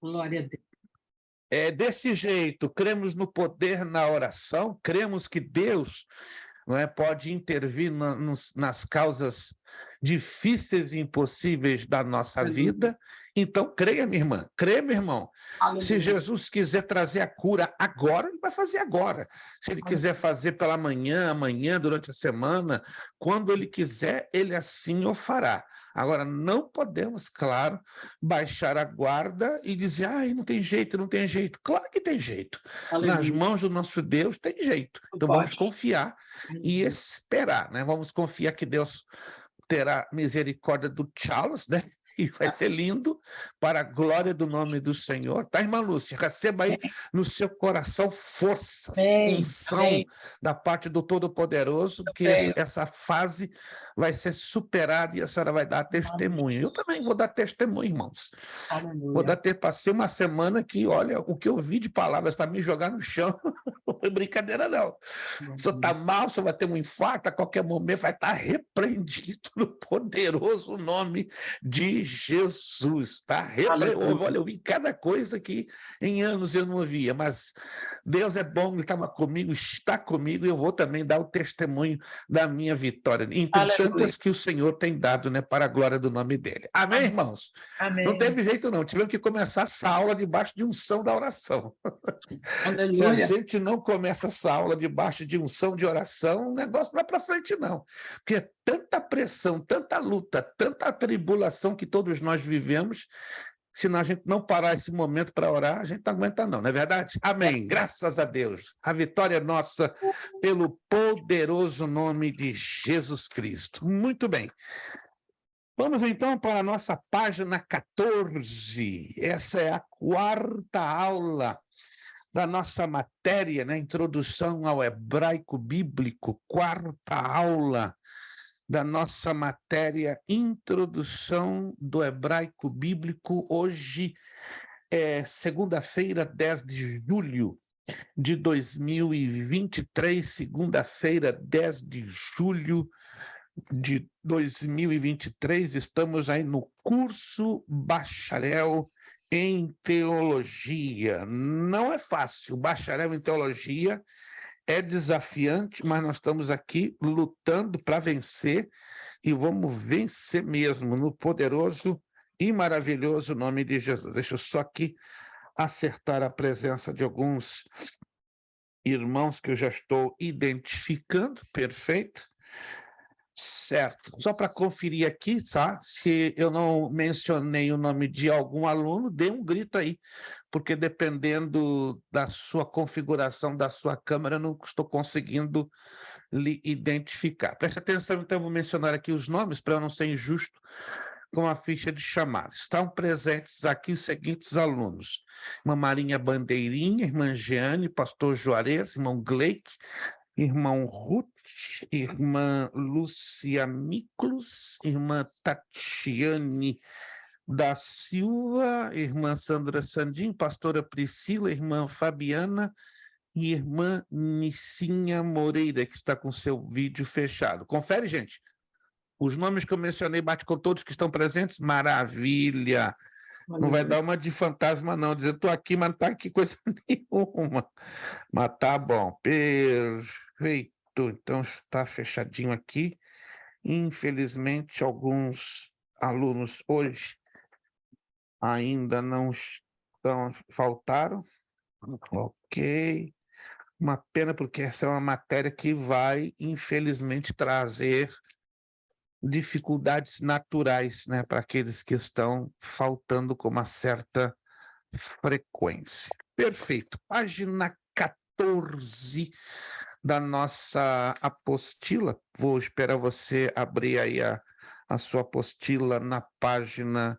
Glória a Deus. É desse jeito, cremos no poder na oração, cremos que Deus, não é, pode intervir nas causas difíceis e impossíveis da nossa Aleluia. vida. Então, creia, minha irmã, creia, meu irmão. Se Aleluia. Jesus quiser trazer a cura agora, ele vai fazer agora. Se ele quiser fazer pela manhã, amanhã, durante a semana, quando ele quiser, ele assim o fará. Agora, não podemos, claro, baixar a guarda e dizer, ai, não tem jeito, não tem jeito. Claro que tem jeito. Nas Aleluia. mãos do nosso Deus tem jeito. Então, vamos Pode. confiar e esperar, né? Vamos confiar que Deus terá misericórdia do Charles, né? E vai ser lindo para a glória do nome do Senhor. Tá, irmã Lúcia? Receba aí no seu coração forças, Amém. unção Amém. da parte do Todo-Poderoso, que Amém. essa fase vai ser superada e a senhora vai dar testemunho. Eu também vou dar testemunho, irmãos. Vou Aleluia. passei uma semana que, olha, o que eu vi de palavras para me jogar no chão, não foi brincadeira, não. O senhor está mal, o senhor vai ter um infarto, a qualquer momento vai estar repreendido no poderoso nome de Jesus, tá? Olha, eu vi cada coisa que em anos eu não via, mas Deus é bom, ele estava comigo, está comigo, e eu vou também dar o testemunho da minha vitória, entre Aleluia. tantas que o Senhor tem dado, né, para a glória do nome dele. Amém, irmãos? Amém. Não teve jeito, não. Tivemos que começar essa aula debaixo de unção da oração. Se a Aleluia. gente não começa essa aula debaixo de unção de oração, o negócio não vai para frente, não. Porque é tanta pressão, tanta luta, tanta tribulação que todos nós vivemos, se a gente não parar esse momento para orar, a gente não aguenta, não é verdade? Amém. Graças a Deus. A vitória é nossa pelo poderoso nome de Jesus Cristo. Muito bem. Vamos então para a nossa página 14. Essa é a quarta aula da nossa matéria, né? Introdução ao hebraico bíblico, quarta aula da nossa matéria, Introdução do hebraico bíblico. Hoje é segunda-feira, 10 de julho de 2023, segunda-feira, 10 de julho de 2023, estamos aí no curso bacharel em teologia. Não é fácil, bacharel em teologia é desafiante, mas nós estamos aqui lutando para vencer e vamos vencer mesmo no poderoso e maravilhoso nome de Jesus. Deixa eu só aqui acertar a presença de alguns irmãos que eu já estou identificando, perfeito. Certo. Só para conferir aqui, tá? Se eu não mencionei o nome de algum aluno, dê um grito aí, porque dependendo da sua configuração da sua câmera, eu não estou conseguindo lhe identificar. Preste atenção, então, eu vou mencionar aqui os nomes para eu não ser injusto com a ficha de chamada. Estão presentes aqui os seguintes alunos: irmã Marinha Bandeirinha, irmã Jeane, pastor Juarez, irmão Gleick, irmão Ruth, irmã Lúcia Miklos, irmã Tatiane da Silva, irmã Sandra Sandim, pastora Priscila, irmã Fabiana e irmã Nicinha Moreira, que está com seu vídeo fechado. Confere, gente. Os nomes que eu mencionei, bate com todos que estão presentes? Maravilha! Não vai dar uma de fantasma, não, dizer, estou aqui, mas não está aqui coisa nenhuma. Mas tá bom, perfeito. Então, está fechadinho aqui. Infelizmente, alguns alunos hoje ainda não estão, faltaram. Ok. Uma pena, porque essa é uma matéria que vai, infelizmente, trazer dificuldades naturais, né, para aqueles que estão faltando com uma certa frequência. Perfeito. Página 14 da nossa apostila. Vou esperar você abrir aí a sua apostila na página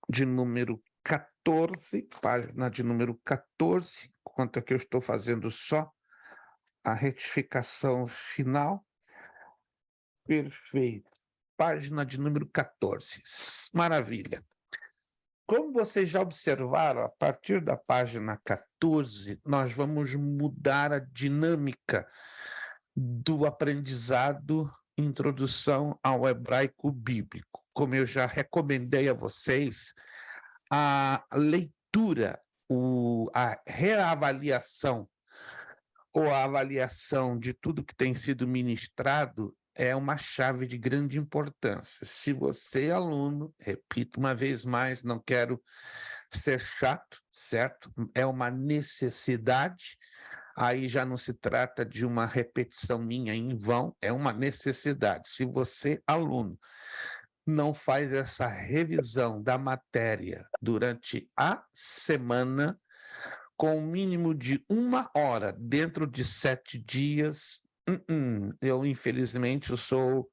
de número 14, página de número 14, enquanto que eu estou fazendo só a retificação final. Perfeito. Página de número 14. Maravilha. Como vocês já observaram, a partir da página 14, nós vamos mudar a dinâmica do aprendizado Introdução ao Hebraico Bíblico. Como eu já recomendei a vocês, a leitura leitura, a reavaliação ou a avaliação de tudo que tem sido ministrado é uma chave de grande importância. Se você, aluno, repito uma vez mais, não quero ser chato, certo? É uma necessidade, aí já não se trata de uma repetição minha em vão, é uma necessidade. Se você, aluno, não faz essa revisão da matéria durante a semana, com o mínimo de 1 hora dentro de 7 dias, eu, infelizmente, eu sou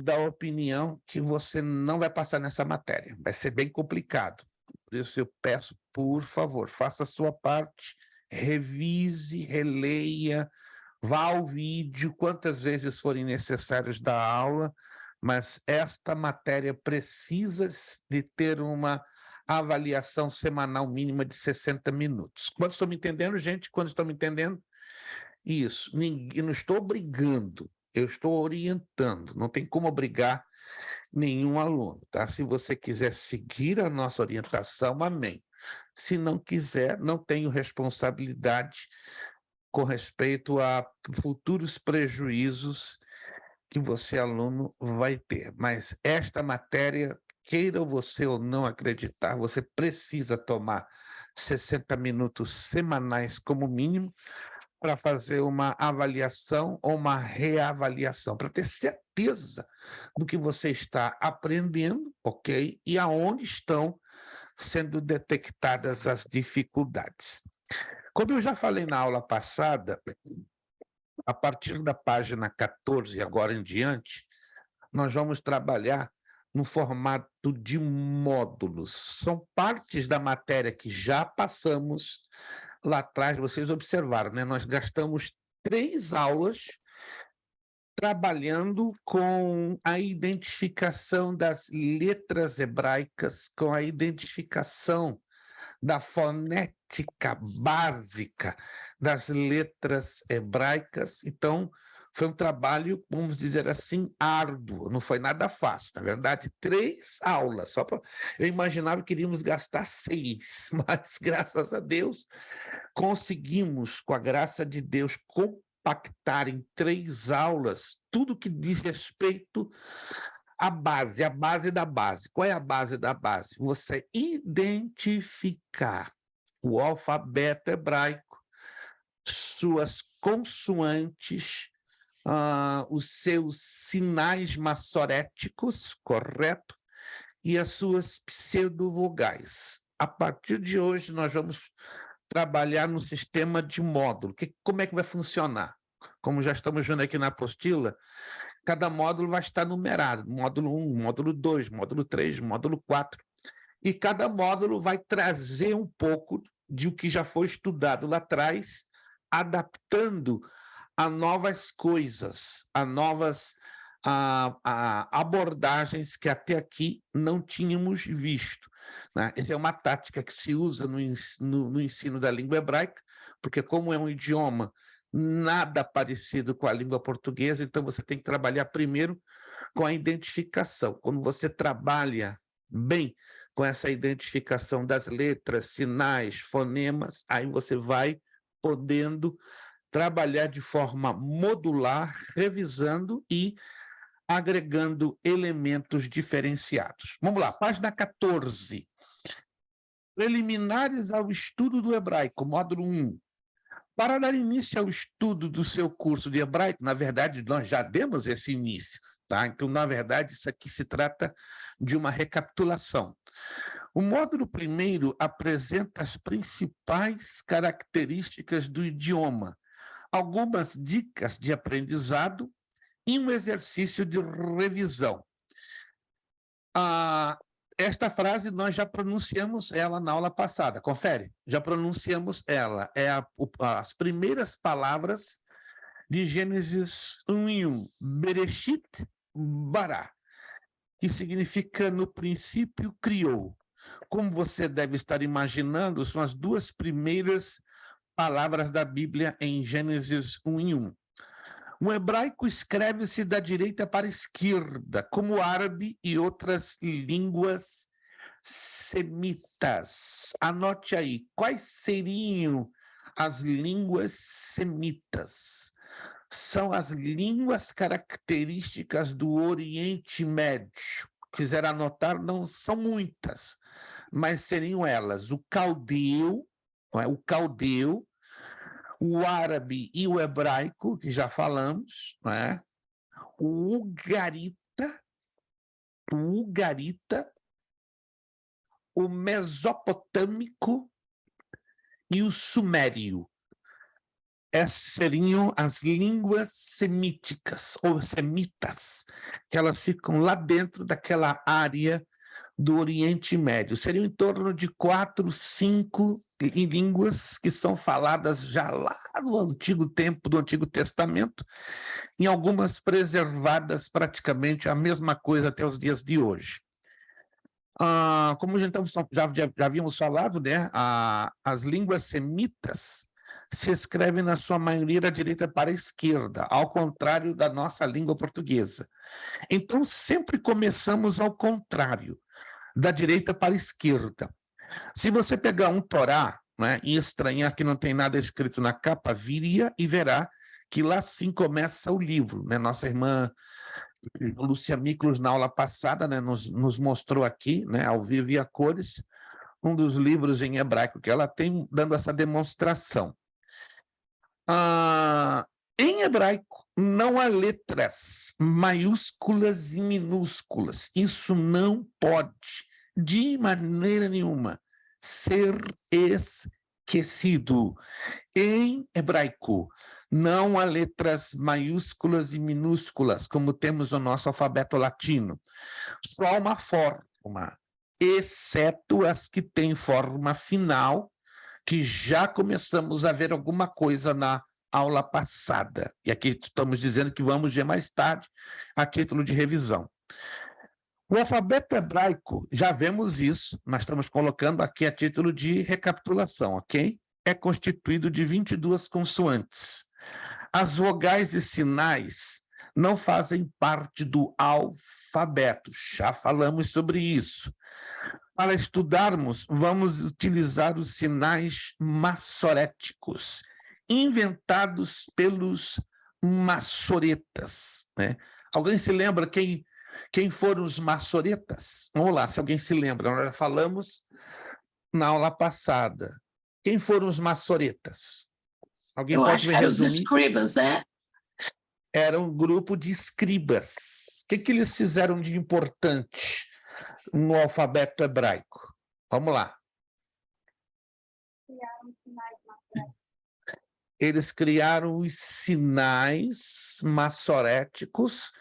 da opinião que você não vai passar nessa matéria. Vai ser bem complicado. Por isso eu peço, por favor, faça a sua parte, revise, releia, vá ao vídeo quantas vezes forem necessários da aula, mas esta matéria precisa de ter uma avaliação semanal mínima de 60 minutos. Quando estão me entendendo, gente? Quando estão me entendendo? Isso. Eu não estou obrigando, eu estou orientando. Não tem como obrigar nenhum aluno, tá? Se você quiser seguir a nossa orientação, amém. Se não quiser, não tenho responsabilidade com respeito a futuros prejuízos que você, aluno, vai ter. Mas esta matéria, queira você ou não acreditar, você precisa tomar 60 minutos semanais como mínimo para fazer uma avaliação ou uma reavaliação, para ter certeza do que você está aprendendo, ok? E aonde estão sendo detectadas as dificuldades. Como eu já falei na aula passada, a partir da página 14, agora em diante, nós vamos trabalhar no formato de módulos. São partes da matéria que já passamos lá atrás, vocês observaram, né? Nós gastamos 3 aulas trabalhando com a identificação das letras hebraicas, com a identificação da fonética básica das letras hebraicas. Então, foi um trabalho, vamos dizer assim, árduo, não foi nada fácil. Na verdade, 3 aulas, eu imaginava que iríamos gastar 6, mas, graças a Deus, conseguimos, com a graça de Deus, compactar em 3 aulas tudo que diz respeito a base da base. Qual é a base da base? Você identificar o alfabeto hebraico, suas consoantes, os seus sinais massoréticos, correto? E as suas pseudovogais. A partir de hoje, nós vamos trabalhar no sistema de módulo. Como é que vai funcionar? Como já estamos vendo aqui na apostila, cada módulo vai estar numerado, módulo 1, módulo 2, módulo 3, módulo 4, e cada módulo vai trazer um pouco de o que já foi estudado lá atrás, adaptando a novas coisas, a novas abordagens que até aqui não tínhamos visto, né? Essa é uma tática que se usa no ensino da língua hebraica, porque como é um idioma nada parecido com a língua portuguesa, então você tem que trabalhar primeiro com a identificação. Quando você trabalha bem com essa identificação das letras, sinais, fonemas, aí você vai podendo trabalhar de forma modular, revisando e agregando elementos diferenciados. Vamos lá, página 14. Preliminares ao estudo do hebraico, módulo 1. Para dar início ao estudo do seu curso de hebraico, na verdade, nós já demos esse início, tá? Então, na verdade, isso aqui se trata de uma recapitulação. O módulo primeiro apresenta as principais características do idioma, algumas dicas de aprendizado e um exercício de revisão. Esta frase nós já pronunciamos ela na aula passada, confere? Já pronunciamos ela, as primeiras palavras de Gênesis 1:1, Bereshit bara, que significa no princípio criou. Como você deve estar imaginando, são as 2 primeiras palavras da Bíblia em Gênesis 1:1. O hebraico escreve-se da direita para a esquerda, como o árabe e outras línguas semitas. Anote aí, quais seriam as línguas semitas? São as línguas características do Oriente Médio. Quiser anotar, não são muitas, mas seriam elas: o caldeu, não é? O caldeu, o árabe e o hebraico, que já falamos, não é? O ugarita, o mesopotâmico e o sumério. Essas seriam as línguas semíticas, ou semitas, que elas ficam lá dentro daquela área do Oriente Médio. Seriam em torno de 4, 5 línguas que são faladas já lá no antigo tempo, do Antigo Testamento, em algumas preservadas praticamente a mesma coisa até os dias de hoje. Como já havíamos falado, né, as línguas semitas se escrevem, na sua maioria, da direita para a esquerda, ao contrário da nossa língua portuguesa. Então, sempre começamos ao contrário, da direita para a esquerda. Se você pegar um Torá, né, e estranhar que não tem nada escrito na capa, viria e verá que lá sim começa o livro, né? Nossa irmã Lúcia Miklos, na aula passada, né, nos mostrou aqui, né, ao vivo e a cores, um dos livros em hebraico que ela tem, dando essa demonstração. Em hebraico, não há letras maiúsculas e minúsculas. Isso não pode, de maneira nenhuma, ser esquecido. Em hebraico, não há letras maiúsculas e minúsculas, como temos no nosso alfabeto latino. Só uma forma, exceto as que têm forma final, que já começamos a ver alguma coisa na aula passada. E aqui estamos dizendo que vamos ver mais tarde, a título de revisão. O alfabeto hebraico, já vemos isso, mas estamos colocando aqui a título de recapitulação, ok? É constituído de 22 consoantes. As vogais e sinais não fazem parte do alfabeto, já falamos sobre isso. Para estudarmos, vamos utilizar os sinais massoréticos, inventados pelos massoretas, né? Alguém se lembra quem foram os massoretas? Vamos lá, se alguém se lembra, nós já falamos na aula passada. Quem foram os massoretas? Alguém Eu pode acho me que eram os resumir? escribas, né? Era um grupo de escribas. O que eles fizeram de importante no alfabeto hebraico? Vamos lá. Eles criaram os sinais massoréticos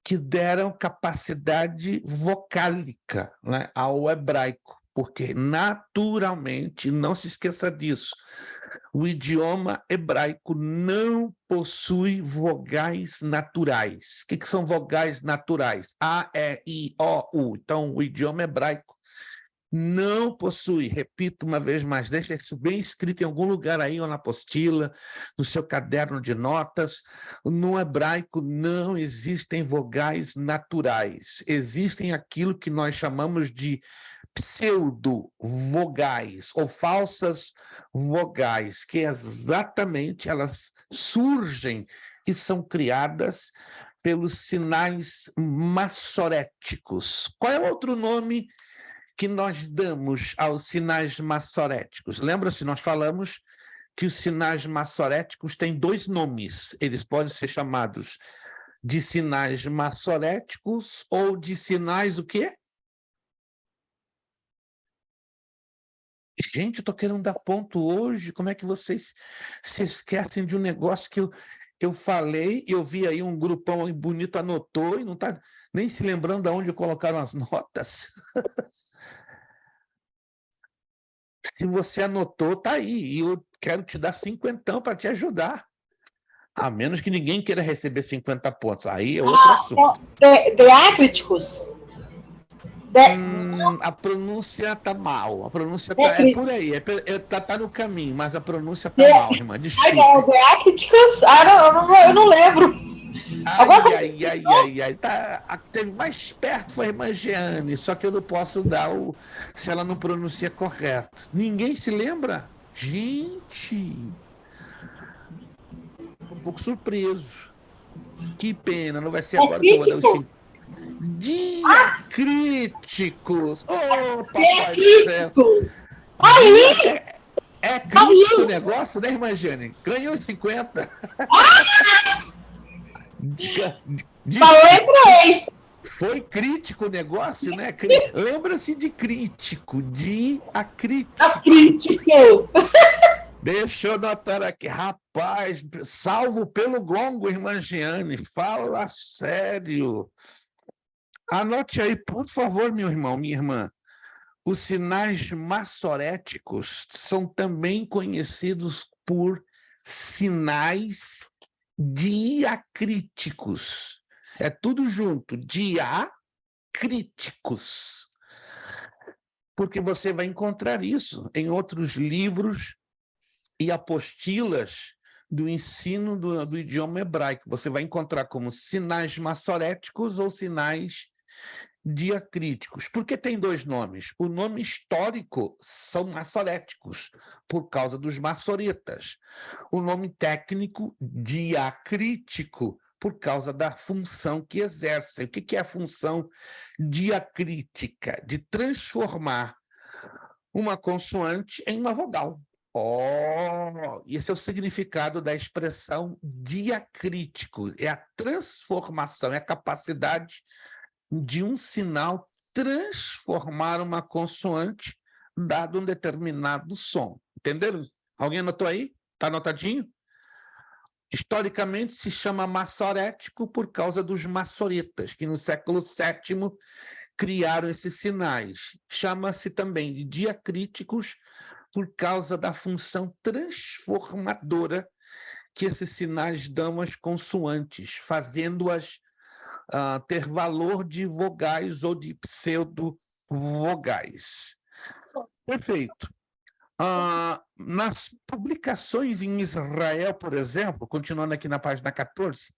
que deram capacidade vocálica, né, ao hebraico, porque naturalmente, não se esqueça disso, o idioma hebraico não possui vogais naturais. O que são vogais naturais? A, E, I, O, U. Então, o idioma hebraico não possui, repito uma vez mais, deixa isso bem escrito em algum lugar aí, ou na apostila, no seu caderno de notas. No hebraico não existem vogais naturais, existem aquilo que nós chamamos de pseudo-vogais ou falsas vogais, que exatamente elas surgem e são criadas pelos sinais massoréticos. Qual é o outro nome que nós damos aos sinais massoréticos? Lembra-se, nós falamos que os sinais massoréticos têm 2 nomes. Eles podem ser chamados de sinais massoréticos ou de sinais o quê? Gente, eu estou querendo dar ponto hoje. Como é que vocês se esquecem de um negócio que eu falei, eu vi aí um grupão aí bonito, anotou e não está nem se lembrando de onde colocaram as notas? Se você anotou, tá aí. E eu quero te dar 50 para te ajudar. A menos que ninguém queira receber 50 pontos. Aí é outro assunto. Deacríticos. A pronúncia tá mal. A pronúncia é por aí. Tá no caminho, mas a pronúncia tá mal, irmã. Desculpa. Deacríticos? Eu não lembro. Alguma coisa. Tá, a que teve mais perto foi a irmã Jeane, só que eu não posso dar se ela não pronuncia correto. Ninguém se lembra? Gente, tô um pouco surpreso. Que pena, não vai ser É agora que eu vou dar os crítico. 5. Diacríticos! Ô, É papai do céu! crítico. Dia, Aí, é crítico o saiu. negócio, né, irmã Jane? Ganhou os 50. Falou, entrei. Foi crítico o negócio, né? Lembra-se de crítico, A diacrítico. crítico. Deixa eu anotar aqui. Rapaz, salvo pelo gongo, irmã Jeane. Fala sério. Anote aí, por favor, meu irmão, minha irmã. Os sinais maçoréticos são também conhecidos por sinais diacríticos. É tudo junto, diacríticos. Porque você vai encontrar isso em outros livros e apostilas do ensino do idioma hebraico. Você vai encontrar como sinais maçoréticos ou sinais diacríticos. Por que tem dois nomes? O nome histórico são maçoréticos, por causa dos maçoretas. O nome técnico, diacrítico, por causa da função que exercem. O que é a função diacrítica? De transformar uma consoante em uma vogal. Esse é o significado da expressão diacrítico. É a transformação, é a capacidade de um sinal transformar uma consoante dado um determinado som. Entenderam? Alguém anotou aí? Está anotadinho? Historicamente se chama maçorético por causa dos maçoretas, que no século VII criaram esses sinais. Chama-se também de diacríticos por causa da função transformadora que esses sinais dão às consoantes, fazendo-as ter valor de vogais ou de pseudo-vogais. Perfeito. Nas publicações em Israel, por exemplo, continuando aqui na página 14,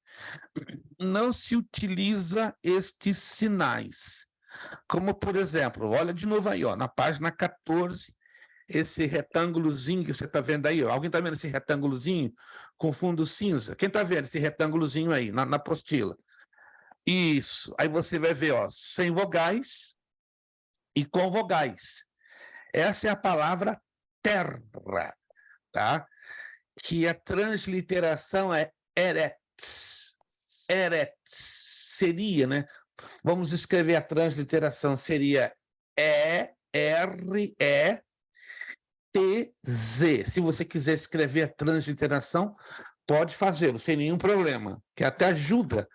não se utiliza estes sinais. Como, por exemplo, olha de novo aí, ó, na página 14, esse retângulozinho que você está vendo aí. Ó. Alguém está vendo esse retângulozinho com fundo cinza? Quem está vendo esse retângulozinho aí, na apostila? Isso. Aí você vai ver, ó, sem vogais e com vogais. Essa é a palavra terra, tá? Que a transliteração é eretz. Eretz seria, né? Vamos escrever a transliteração, seria E-R-E-T-Z. Se você quiser escrever a transliteração, pode fazê-lo, sem nenhum problema, que até ajuda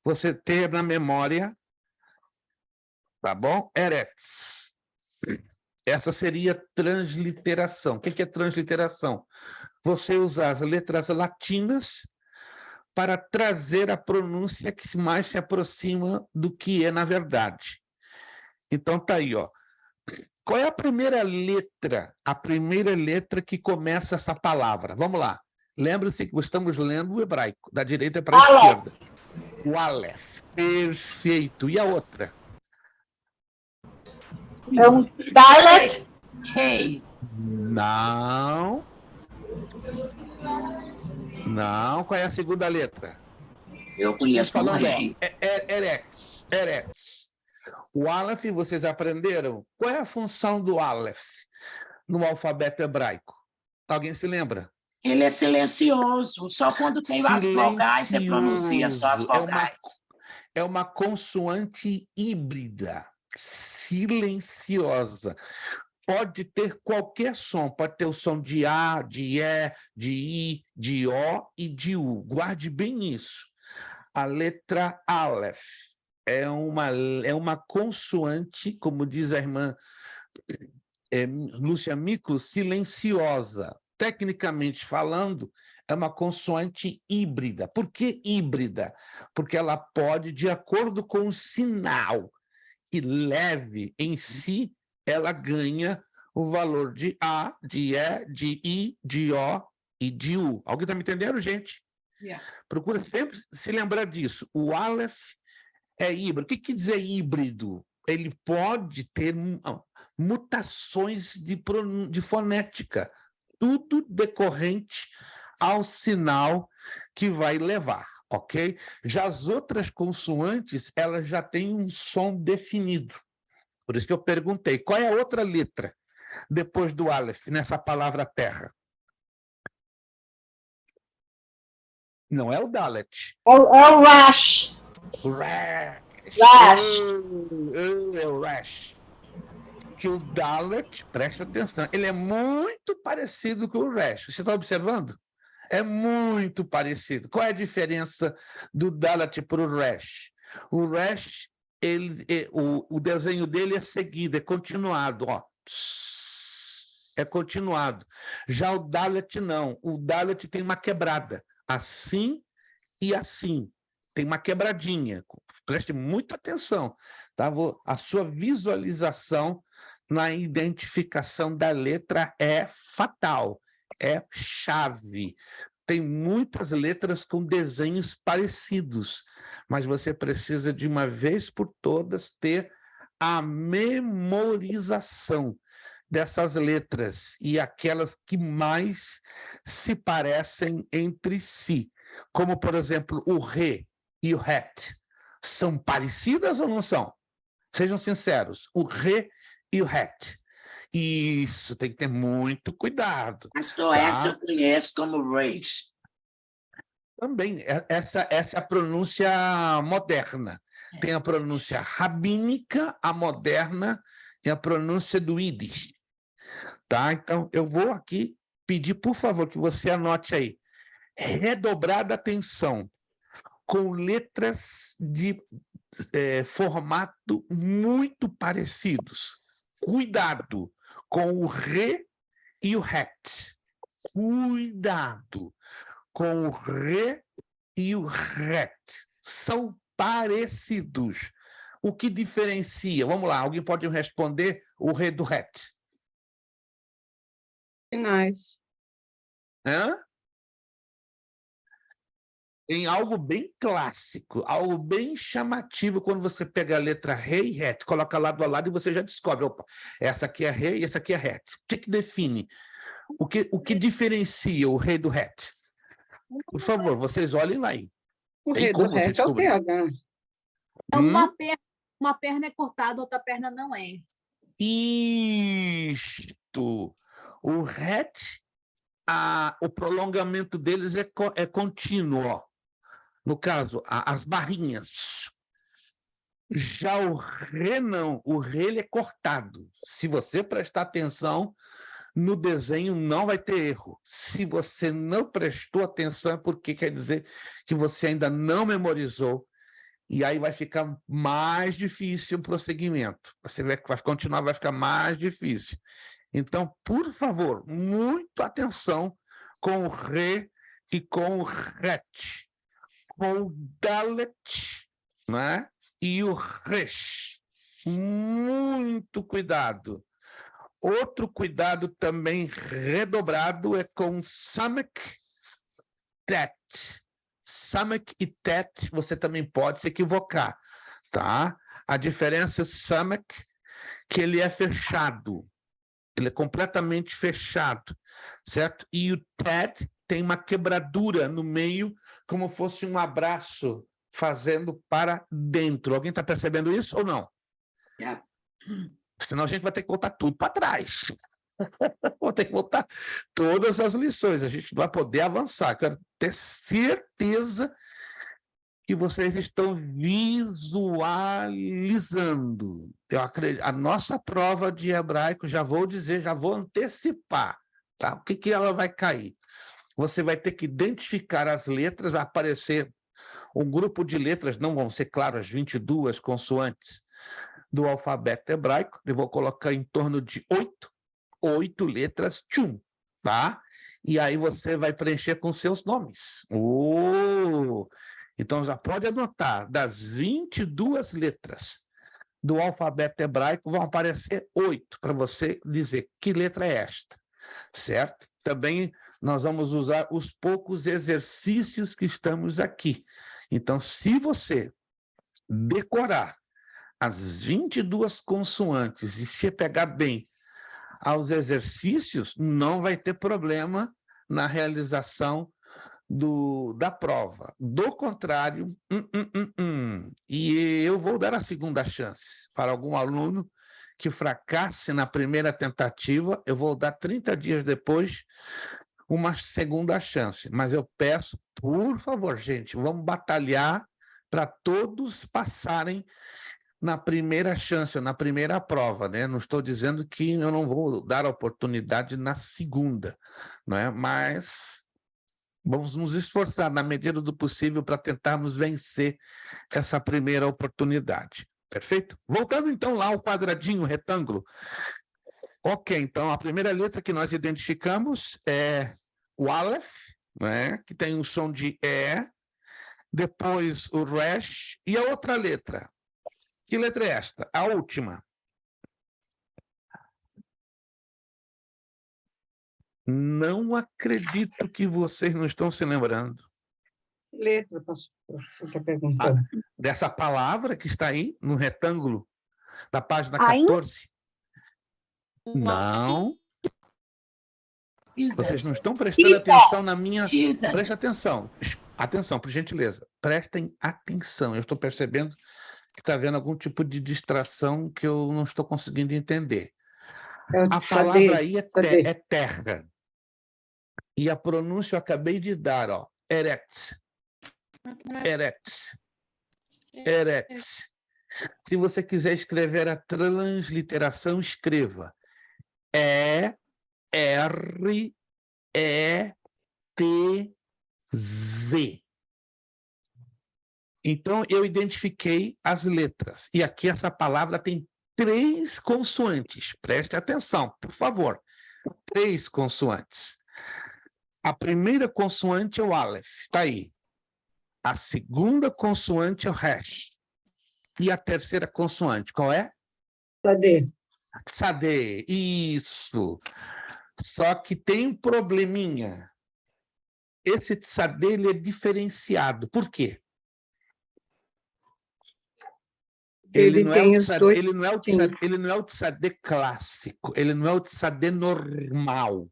você ter na memória, tá bom? Eretz. Essa seria transliteração. O que é transliteração? Você usar as letras latinas para trazer a pronúncia que mais se aproxima do que é na verdade. Então tá aí, ó. Qual é a primeira letra? A primeira letra que começa essa palavra. Vamos lá. Lembre-se que estamos lendo o hebraico, da direita para a esquerda. O Aleph. Perfeito. E a outra? É um Dalet. Hey. Não. Não. Qual é a segunda letra? Eu conheço como falando, Rei. Eretz. Eretz. O Aleph, vocês aprenderam? Qual é a função do Aleph no alfabeto hebraico? Alguém se lembra? Ele é silencioso. Só quando tem as vogais, você pronuncia só as vogais. É uma consoante híbrida, silenciosa. Pode ter qualquer som, pode ter o som de A, de E, de I, de O e de U. Guarde bem isso. A letra Aleph é uma consoante, como diz a irmã Lúcia Miklos, silenciosa. Tecnicamente falando, é uma consoante híbrida. Por que híbrida? Porque ela pode, de acordo com o sinal que leve em si, ela ganha o valor de A, de E, de I, de O e de U. Alguém está me entendendo, gente? Procura sempre se lembrar disso. O Aleph é híbrido. O que quer dizer híbrido? Ele pode ter mutações de fonética, tudo decorrente ao sinal que vai levar, ok? Já as outras consoantes, elas já têm um som definido. Por isso que eu perguntei, qual é a outra letra depois do Aleph, nessa palavra terra? Não é o Dalet. É o Rash. Rash. É o Rash. Que o Dalet, presta atenção, ele é muito parecido com o Rash. Você está observando? É muito parecido. Qual é a diferença do Dalet para o Rash? O Rash, o desenho dele é seguido, é continuado, ó. É continuado. Já o Dalet não. O Dalet tem uma quebrada. Assim e assim. Tem uma quebradinha. Preste muita atenção. Tá? A sua visualização na identificação da letra é fatal. É chave. Tem muitas letras com desenhos parecidos, mas você precisa, de uma vez por todas, ter a memorização dessas letras e aquelas que mais se parecem entre si. Como, por exemplo, o re e o het. São parecidas ou não são? Sejam sinceros. O re e o het. Isso, tem que ter muito cuidado. Pastor, essa eu conheço como rage. Também, essa é a pronúncia moderna. Tem a pronúncia rabínica, a moderna, e a pronúncia do Yiddish. Tá? Então, eu vou aqui pedir, por favor, que você anote aí. Redobrada atenção com letras de formato muito parecidos. Cuidado com o re e o het. Cuidado com o re e o het. São parecidos. O que diferencia? Vamos lá, alguém pode responder o re do het? Finais. Hã? Em algo bem clássico, algo bem chamativo, quando você pega a letra re e het, coloca lado a lado e você já descobre, opa, essa aqui é re e essa aqui é het. O que define? O que diferencia o re do het? Por favor, vocês olhem lá aí. O Tem re do como você het é o descobrir? TH. Então, uma perna é cortada, outra perna não é. Isto. O het, o prolongamento deles é contínuo, ó. No caso, as barrinhas. Já o re não, o re ele é cortado. Se você prestar atenção no desenho, não vai ter erro. Se você não prestou atenção, é porque quer dizer que você ainda não memorizou, e aí vai ficar mais difícil o prosseguimento. Você vai continuar, vai ficar mais difícil. Então, por favor, muita atenção com o re e com o het. Com o dalet, né? E o resh. Muito cuidado. Outro cuidado também redobrado é com samek, tet. Samek e tet, você também pode se equivocar, tá? A diferença é samek, que ele é fechado. Ele é completamente fechado, certo? E o tet tem uma quebradura no meio, como fosse um abraço fazendo para dentro. Alguém está percebendo isso ou não? Yeah. Senão a gente vai ter que voltar tudo para trás. Vou ter que voltar todas as lições. A gente não vai poder avançar. Quero ter certeza que vocês estão visualizando. Eu acredito, a nossa prova de hebraico, já vou dizer, já vou antecipar, tá? O que ela vai cair? Você vai ter que identificar as letras, vai aparecer um grupo de letras, não vão ser, claro, as 22 consoantes do alfabeto hebraico, eu vou colocar em torno de 8 letras, tá? E aí você vai preencher com seus nomes. Então já pode anotar, das 22 letras do alfabeto hebraico, vão aparecer 8 para você dizer que letra é esta, certo? Também nós vamos usar os poucos exercícios que estamos aqui. Então, se você decorar as 22 consoantes e se pegar bem aos exercícios, não vai ter problema na realização da prova. Do contrário, E eu vou dar a segunda chance para algum aluno que fracasse na primeira tentativa, eu vou dar 30 dias depois uma segunda chance. Mas eu peço, por favor, gente, vamos batalhar para todos passarem na primeira chance, na primeira prova, né? Não estou dizendo que eu não vou dar a oportunidade na segunda, não é? Mas vamos nos esforçar na medida do possível para tentarmos vencer essa primeira oportunidade. Perfeito? Voltando então lá ao quadradinho, retângulo. Ok, então a primeira letra que nós identificamos é o Aleph, né? Que tem um som de E, depois o Resh e a outra letra. Que letra é esta? A última. Não acredito que vocês não estão se lembrando. Letra, pastor, você está perguntando. Dessa palavra que está aí no retângulo da página Ain? 14. Não. Vocês não estão prestando atenção na minha... Preste atenção. Atenção, por gentileza. Prestem atenção. Eu estou percebendo que está havendo algum tipo de distração que eu não estou conseguindo entender. A palavra aí é terra. E a pronúncia eu acabei de dar, ó. Eretz. Eretz. Eretz. Se você quiser escrever a transliteração, escreva E-R-E-T-Z. Então, eu identifiquei as letras. E aqui essa palavra tem 3 consoantes. Preste atenção, por favor. 3 consoantes. A primeira consoante é o Aleph, está aí. A segunda consoante é o Resh. E a terceira consoante, qual é? Tsadê. Tsadê, isso. Só que tem um probleminha. Esse tsadê, ele é diferenciado. Por quê? Ele não é o tsadê clássico, ele não é o tsadê normal.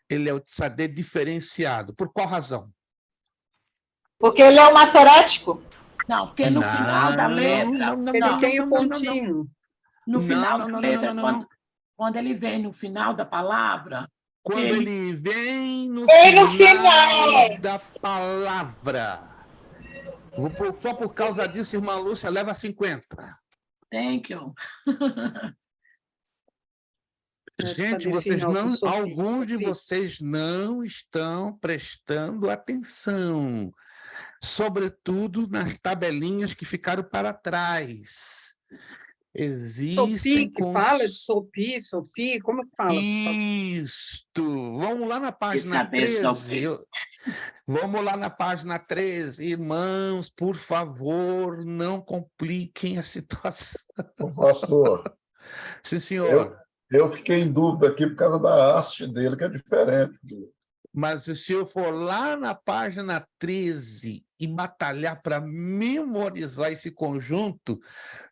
Ele é o tsadê diferenciado. Por qual razão? Porque ele é o maçorético? Não, porque no final da letra... Ele tem o pontinho. No final da letra, quando ele vem no final da palavra... Quando ele vem no final da palavra. Só por causa disso, irmã Lúcia, leva 50. Thank you. Gente, alguns de vocês não estão prestando atenção, sobretudo nas tabelinhas que ficaram para trás. Sophie, que fala de Sophie, como que fala? Isto. Vamos lá na página 13. Vamos lá na página 13. Irmãos, por favor, não compliquem a situação. Pastor. Sim, senhor. Eu fiquei em dúvida aqui por causa da haste dele, que é diferente. Mas se eu for lá na página 13 e batalhar para memorizar esse conjunto,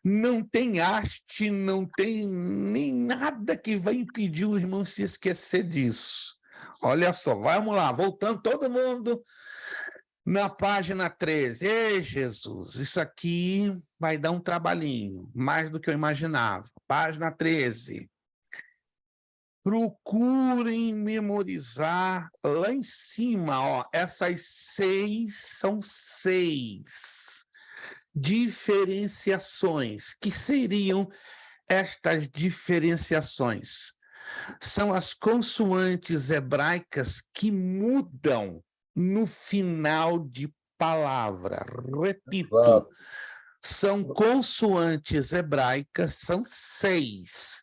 não tem haste, não tem nem nada que vai impedir o irmão se esquecer disso. Olha só, vamos lá, voltando todo mundo na página 13. Ei, Jesus, isso aqui vai dar um trabalhinho, mais do que eu imaginava. Página 13. Procurem memorizar lá em cima, ó, essas 6 são 6 diferenciações. Que seriam estas diferenciações? São as consoantes hebraicas que mudam no final de palavra. Repito, são consoantes hebraicas, são 6.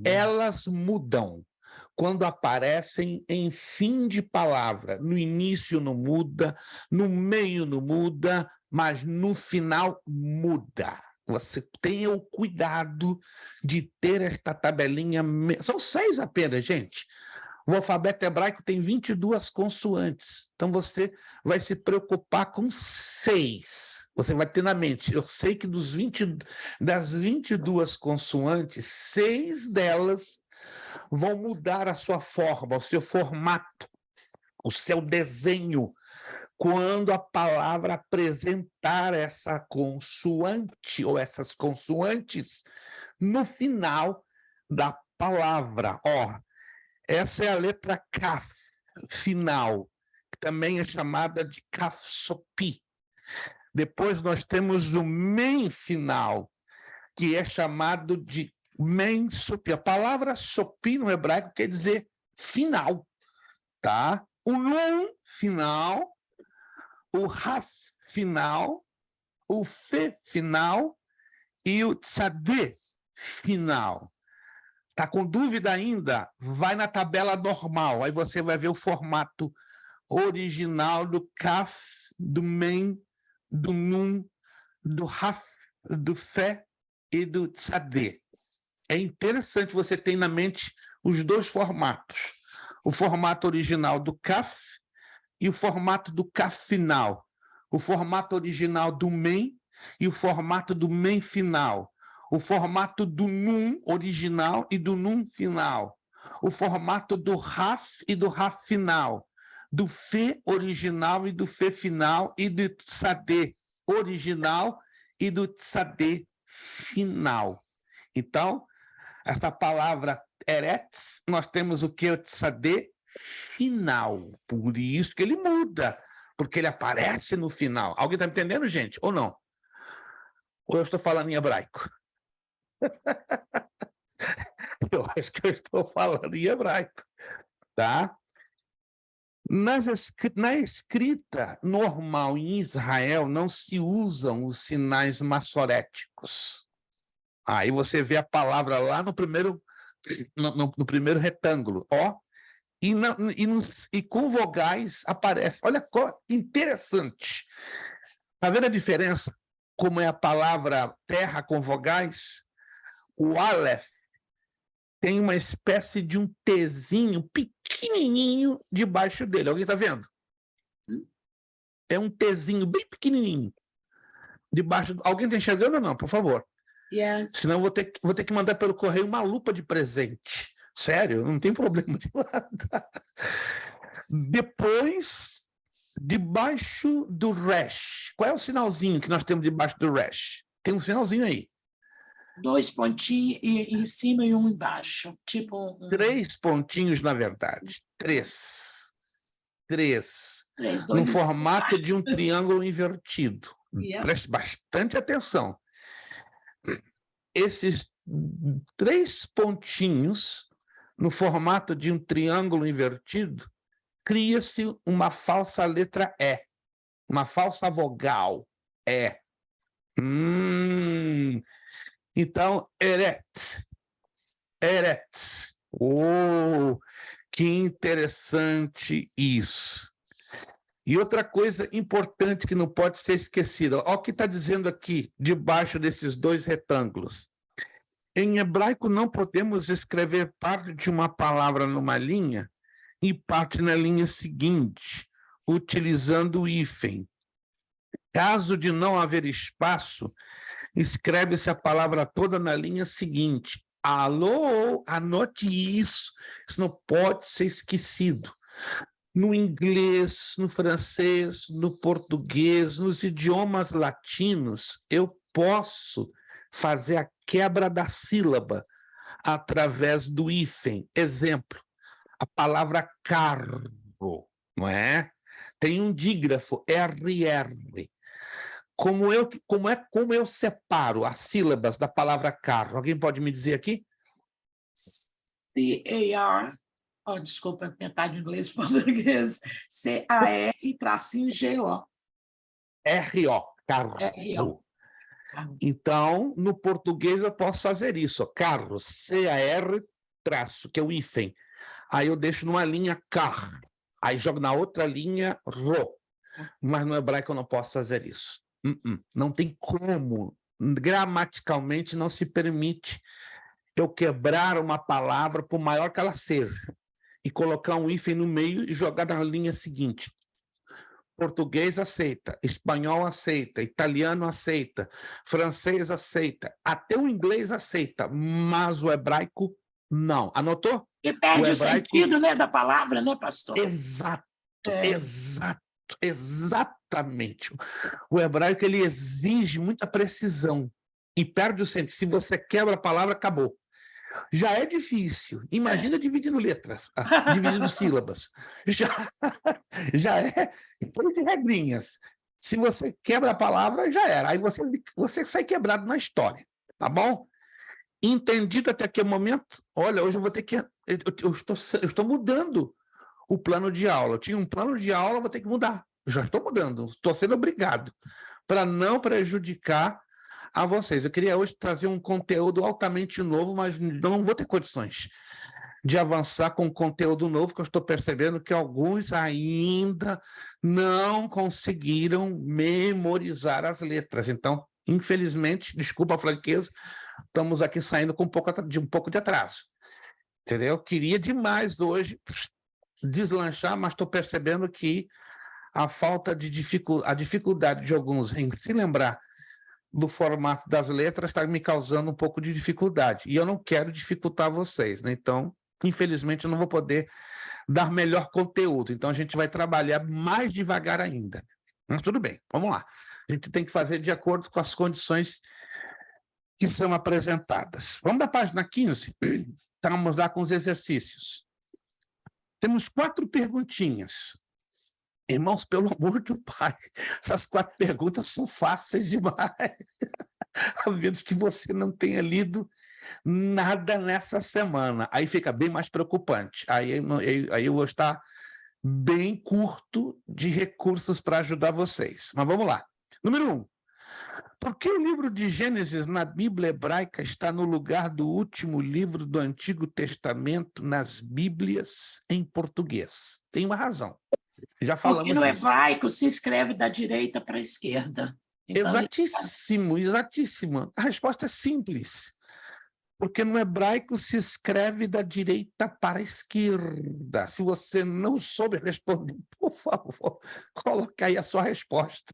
Elas mudam quando aparecem em fim de palavra. No início não muda, no meio não muda, mas no final muda. Você tenha o cuidado de ter esta tabelinha. São 6 apenas, gente. O alfabeto hebraico tem 22 consoantes. Então, você vai se preocupar com 6. Você vai ter na mente, eu sei que das 22 consoantes, 6 delas vão mudar a sua forma, o seu formato, o seu desenho, quando a palavra apresentar essa consoante ou essas consoantes no final da palavra. Ó, essa é a letra Kaf, final, que também é chamada de Kaf Sopi. Depois nós temos o Mem final, que é chamado de Mem Sopi. A palavra Sopi no hebraico quer dizer final, tá? O Nun final, o Raf final, o Fe final e o Tzadeh final. Está com dúvida ainda? Vai na tabela normal, aí você vai ver o formato original do Kaf, do Mem, do Nun, do Raf, do Fé e do Tzadeh. É interessante você ter na mente os dois formatos. O formato original do Kaf e o formato do Kaf final. O formato original do Mem e o formato do Mem final. O formato do Nun original e do Nun final. O formato do Raf e do Raf final. Do Fê original e do Fê final. E do Tzadeh original e do Tzadeh final. Então, essa palavra Eretz, nós temos o que? O Tzadeh final. Por isso que ele muda, porque ele aparece no final. Alguém está me entendendo, gente? Ou não? Ou eu estou falando em hebraico? Eu acho que eu estou falando em hebraico, tá? Na escrita normal em Israel não se usam os sinais massoréticos. Aí você vê a palavra lá no primeiro retângulo, ó, e com vogais aparece. Olha que interessante. Está vendo a diferença? Como é a palavra terra com vogais? O Aleph tem uma espécie de um Tzinho pequenininho debaixo dele. Alguém está vendo? É um Tzinho bem pequenininho debaixo. Alguém está enxergando ou não? Por favor. Yes. Senão vou ter que mandar pelo correio uma lupa de presente. Sério, não tem problema de mandar. Depois, debaixo do Resh. Qual é o sinalzinho que nós temos debaixo do Resh? Tem um sinalzinho aí. 2 pontinhos em cima e um embaixo. Tipo 3 pontinhos, na verdade. 3. No formato de um triângulo invertido. Yeah. Preste bastante atenção. Esses 3 pontinhos, no formato de um triângulo invertido, cria-se uma falsa letra E, uma falsa vogal E. Então, Eret. Oh, que interessante isso. E outra coisa importante que não pode ser esquecida, olha o que está dizendo aqui, debaixo desses 2 retângulos. Em hebraico, não podemos escrever parte de uma palavra numa linha e parte na linha seguinte, utilizando o hífen. Caso de não haver espaço, escreve-se a palavra toda na linha seguinte. Alô, anote isso. Isso não pode ser esquecido. No inglês, no francês, no português, nos idiomas latinos, eu posso fazer a quebra da sílaba através do hífen. Exemplo, a palavra carro, não é? Tem um dígrafo, RR. Como eu separo as sílabas da palavra carro? Alguém pode me dizer aqui? C-A-R, desculpa, metade em inglês e português. C-A-R, tracinho G-O. R-O, carro. R-O. Então, no português eu posso fazer isso. Carro, C-A-R, traço, que é o hífen. Aí eu deixo numa linha car. Aí jogo na outra linha ro. Mas no hebraico eu não posso fazer isso. Não tem como. Gramaticalmente não se permite eu quebrar uma palavra, por maior que ela seja. e colocar um hífen no meio e jogar na linha seguinte. Português aceita, espanhol aceita, italiano aceita, francês aceita, até o inglês aceita, mas o hebraico não. Anotou? E perde o hebraico... sentido, né, da palavra, né, pastor? Exato, exatamente. O hebraico, ele exige muita precisão e perde o sentido. Se você quebra a palavra, acabou. Já é difícil. Imagina dividindo letras, dividindo sílabas. Já é de regrinhas. Se você quebra a palavra, já era. Aí você sai quebrado na história, tá bom? Entendido até aquele momento? Olha, hoje eu vou ter que... Eu estou mudando o plano de aula. Eu tinha um plano de aula, vou ter que mudar. Já estou mudando, estou sendo obrigado, para não prejudicar a vocês. Eu queria hoje trazer um conteúdo altamente novo, mas não vou ter condições de avançar com conteúdo novo, que eu estou percebendo que alguns ainda não conseguiram memorizar as letras. Então, infelizmente, desculpa a franqueza, estamos aqui saindo com um pouco de atraso. Entendeu? Queria demais hoje deslanchar, mas estou percebendo que a dificuldade de alguns em se lembrar do formato das letras está me causando um pouco de dificuldade. E eu não quero dificultar vocês, né? Então, infelizmente, eu não vou poder dar melhor conteúdo. Então, a gente vai trabalhar mais devagar ainda. Mas tudo bem, vamos lá. A gente tem que fazer de acordo com as condições que são apresentadas. Vamos da página 15? Estamos lá com os exercícios. Temos 4 perguntinhas. Irmãos, pelo amor do Pai, essas 4 perguntas são fáceis demais. A menos que você não tenha lido nada nessa semana. Aí fica bem mais preocupante. Aí eu vou estar bem curto de recursos para ajudar vocês. Mas vamos lá. Número 1. Por que o livro de Gênesis na Bíblia hebraica está no lugar do último livro do Antigo Testamento nas Bíblias em português? Tem uma razão. Já falamos Porque no disso. hebraico se escreve da direita para a esquerda. Então, exatíssimo, exatíssimo. A resposta é simples. Porque no hebraico se escreve da direita para a esquerda. Se você não soube responder, por favor, coloque aí a sua resposta.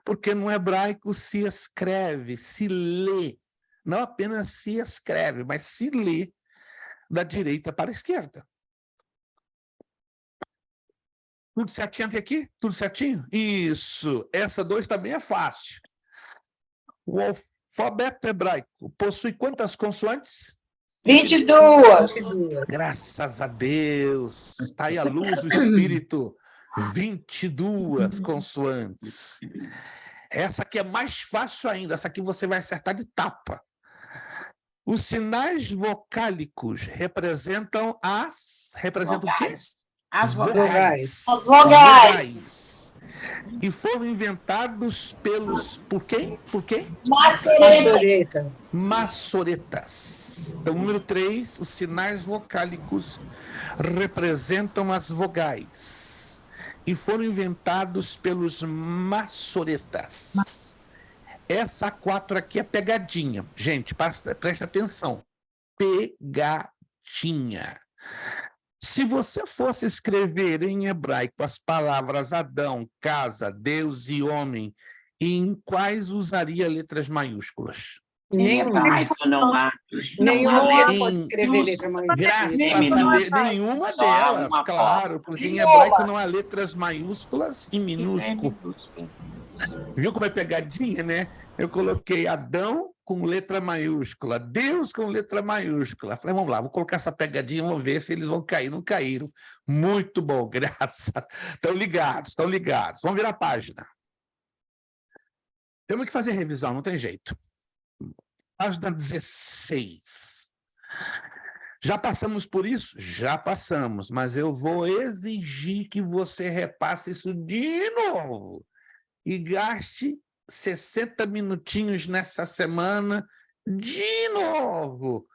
Porque no hebraico se escreve, se lê, não apenas se escreve, mas se lê da direita para a esquerda. Tudo certinho até aqui? Tudo certinho? Isso. Essa 2 também é fácil. O alfabeto hebraico possui quantas consoantes? 22. Graças a Deus. Está aí a luz do Espírito. 22 consoantes. Essa aqui é mais fácil ainda. Essa aqui você vai acertar de tapa. Os sinais vocálicos representam Representam o quê? As vogais. As vogais. E foram inventados por quem? Por quê? Maçoretas. Então, número 3, os sinais vocálicos representam as vogais. E foram inventados pelos maçoretas. Essa 4 aqui é pegadinha. Gente, presta atenção. Pegadinha. Se você fosse escrever em hebraico as palavras Adão, casa, Deus e homem, em quais usaria letras maiúsculas? Em hebraico não há Nenhuma pode escrever letra maiúscula. Graças a Deus, nenhuma delas, claro. Porque em hebraico não há letras maiúsculas e minúsculo. Viu como é pegadinha, né? Eu coloquei Adão com letra maiúscula, Deus com letra maiúscula. Falei, vamos lá, vou colocar essa pegadinha, vamos ver se eles vão cair. Não caíram. Muito bom, graças. Estão ligados, estão ligados. Vamos virar a página. Temos que fazer revisão, não tem jeito. Página 16. Já passamos por isso? Já passamos, mas eu vou exigir que você repasse isso de novo e gaste 60 minutinhos nessa semana, de novo,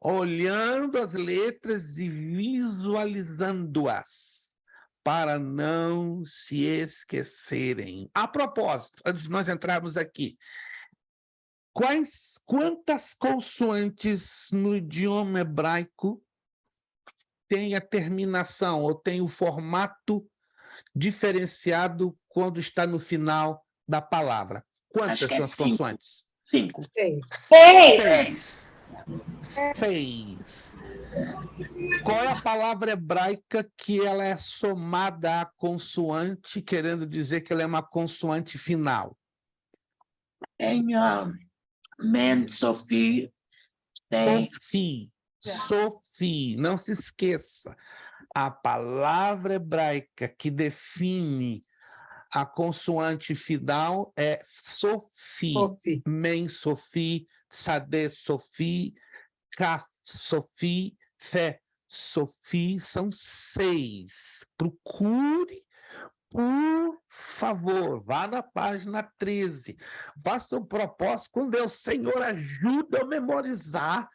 olhando as letras e visualizando-as, para não se esquecerem. A propósito, antes de nós entrarmos aqui, quantas consoantes no idioma hebraico tem a terminação ou tem o formato diferenciado quando está no final da palavra? Quantas Acho que é são as 5. consoantes? 5. 6. 6. 6. Qual é a palavra hebraica que ela é somada à consoante, querendo dizer que ela é uma consoante final? Tem Men, Sophie, tem Sophie, não se esqueça. A palavra hebraica que define a consoante final é Sophie. Men, Sophie, Tzadé, Sophie, Kaf, Sophie, Fé, Sophie, são 6. Procure, por favor, vá na página 13. Faça um propósito com Deus. Senhor, ajuda a memorizar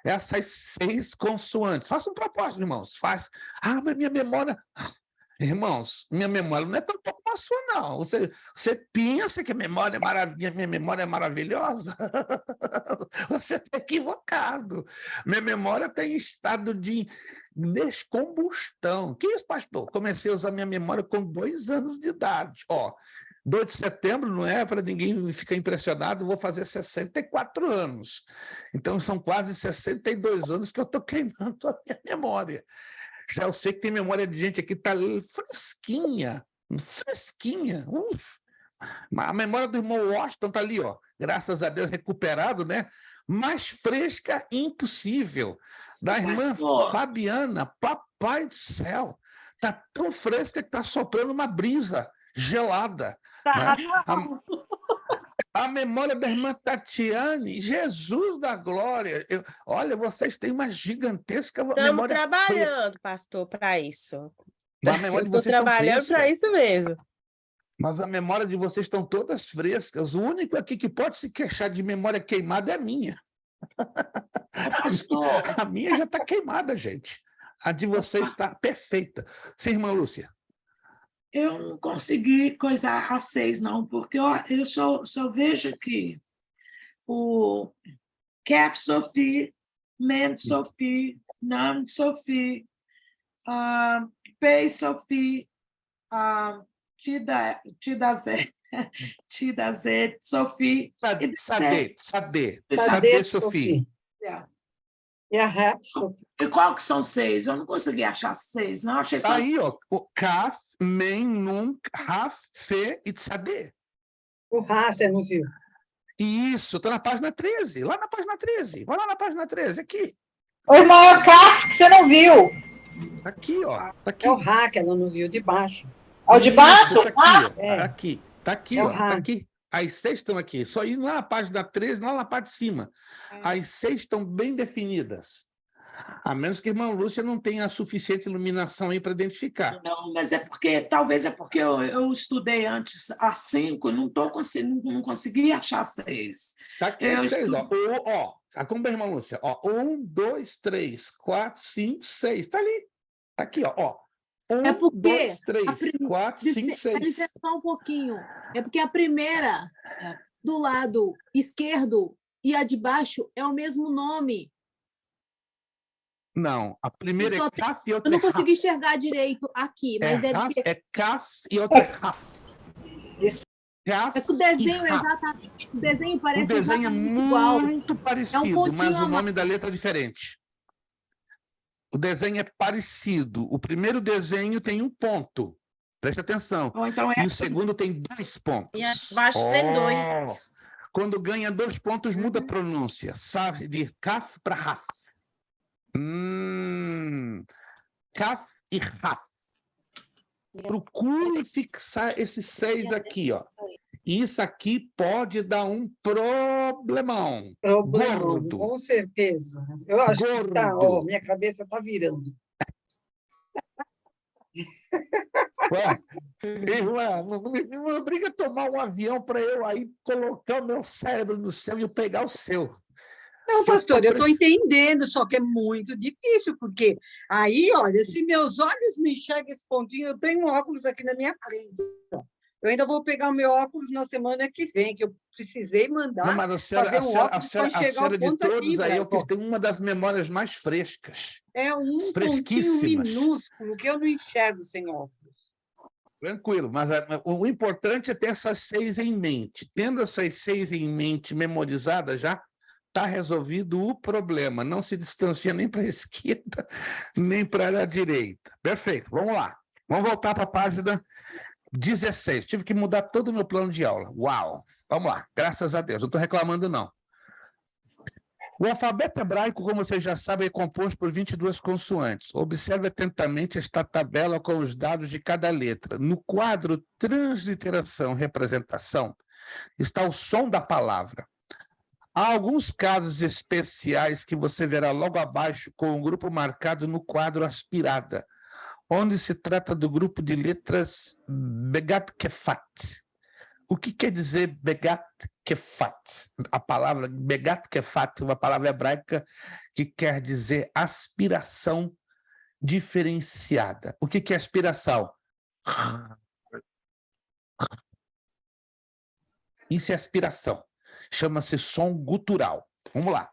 essas 6 consoantes. Faça um propósito, irmãos. Mas minha memória... Irmãos, minha memória não é tão pouco como a sua, não. Você pensa que a memória é minha memória é maravilhosa? Você está equivocado. Minha memória está em estado de descombustão. Que isso, pastor? Comecei a usar minha memória com 2 anos de idade. 2 de setembro, não é para ninguém ficar impressionado, vou fazer 64 anos. Então, são quase 62 anos que eu estou queimando a minha memória. Já eu sei que tem memória de gente aqui que está fresquinha. A memória do irmão Washington está ali, graças a Deus, recuperado, né? Mais fresca impossível. Da irmã Fabiana, papai do céu, está tão fresca que está soprando uma brisa gelada. Né? A memória da irmã Tatiane, Jesus da glória. Olha, vocês têm uma gigantesca memória. Estamos trabalhando, pastor, para isso. Estou trabalhando para isso mesmo. Mas a memória de vocês estão todas frescas. O único aqui que pode se queixar de memória queimada é a minha. A minha já está queimada, gente. A de vocês está perfeita. Sim, irmã Lúcia. Eu não consegui coisar a 6, não, porque eu só vejo que o Kef Sophie, Men Sophie, Nam Sophie, Pei Sophie, Tidazé, Sophie. Sadê, Sophie. E a Rap, Sophie. E qual que são 6? Eu não consegui achar 6, não. Achei só aí, o Kaf, Men, Nun, Raf, Fê e Tzadê. O Rá, você não viu? Isso, está na página 13. Lá na página 13. Vai lá na página 13, aqui. O irmão é o Kaf que você não viu. Aqui, Tá aqui. É o Rá que ela não viu, de baixo. É o de baixo? Tá aqui, Tá aqui, tá aqui. As 6 estão aqui. Só ir lá na página 13, lá na parte de cima. As 6 estão bem definidas. A menos que a irmã Lúcia não tenha a suficiente iluminação aí para identificar. Não, mas talvez é porque eu estudei antes a 5, não consegui achar 6. Tá aqui as 6, Tá como a irmã Lúcia. 1, 2, 3, 4, 5, 6. Tá ali. Tá aqui, 1, 2, 3, 4, 5, 6. Só um pouquinho. É porque a primeira, do lado esquerdo, e a de baixo é o mesmo nome. Não, a primeira é Kaf e outra eu é não consegui enxergar direito aqui, mas é Kaf e outra é Raf. É que o desenho exatamente. O desenho parece o desenho é muito parecido, mas o nome da letra é diferente. O desenho é parecido. O primeiro desenho tem 1 ponto. Preste atenção. Então e o segundo tem 2 pontos. E abaixo tem 2. Quando ganha 2 pontos, muda a pronúncia. Sabe? De Kaf para Raf. Kaf e Raf. Procure fixar esses 6 aqui, Isso aqui pode dar um problemão. Gordo. Com certeza. Eu acho que tá, minha cabeça está virando. Irmã, não me obriga a tomar um avião para eu aí colocar o meu cérebro no céu e eu pegar o seu. Não, pastor, eu estou entendendo, só que é muito difícil, porque aí, olha, se meus olhos me enxergam esse pontinho, eu tenho um óculos aqui na minha frente. Eu ainda vou pegar o meu óculos na semana que vem, que eu precisei mandar Não, mas fazer um óculos para a enxergar senhora o de ponto todos aqui, aí é o que Branco. tem uma das memórias mais frescas. É um pontinho Fresquíssimas. minúsculo que eu não enxergo sem óculos. Tranquilo, mas o importante é ter essas 6 em mente. Tendo essas 6 em mente memorizadas já, está resolvido o problema. Não se distancia nem para a esquerda, nem para a direita. Perfeito, vamos lá. Vamos voltar para a página 16. Tive que mudar todo o meu plano de aula. Uau! Vamos lá, graças a Deus. Não estou reclamando, não. O alfabeto hebraico, como vocês já sabem, é composto por 22 consoantes. Observe atentamente esta tabela com os dados de cada letra. No quadro transliteração, representação, está o som da palavra. Há alguns casos especiais que você verá logo abaixo com o grupo marcado no quadro aspirada, onde se trata do grupo de letras Begat Kefat. O que quer dizer Begat Kefat? A palavra Begat Kefat é uma palavra hebraica que quer dizer aspiração diferenciada. O que é aspiração? Isso é aspiração. Chama-se som gutural. Vamos lá.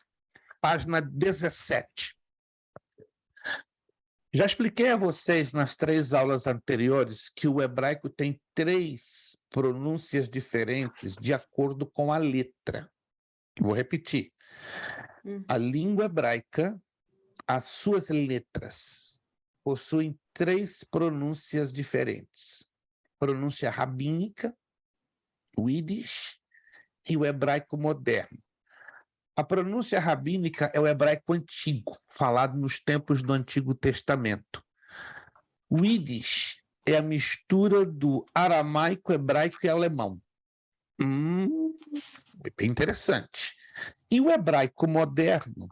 Página 17. Já expliquei a vocês nas 3 aulas anteriores que o hebraico tem 3 pronúncias diferentes de acordo com a letra. Vou repetir. A língua hebraica, as suas letras, possuem 3 pronúncias diferentes. Pronúncia rabínica, o Yiddish e o hebraico moderno. A pronúncia rabínica é o hebraico antigo, falado nos tempos do Antigo Testamento. O Yiddish é a mistura do aramaico, hebraico e alemão. Bem interessante. E o hebraico moderno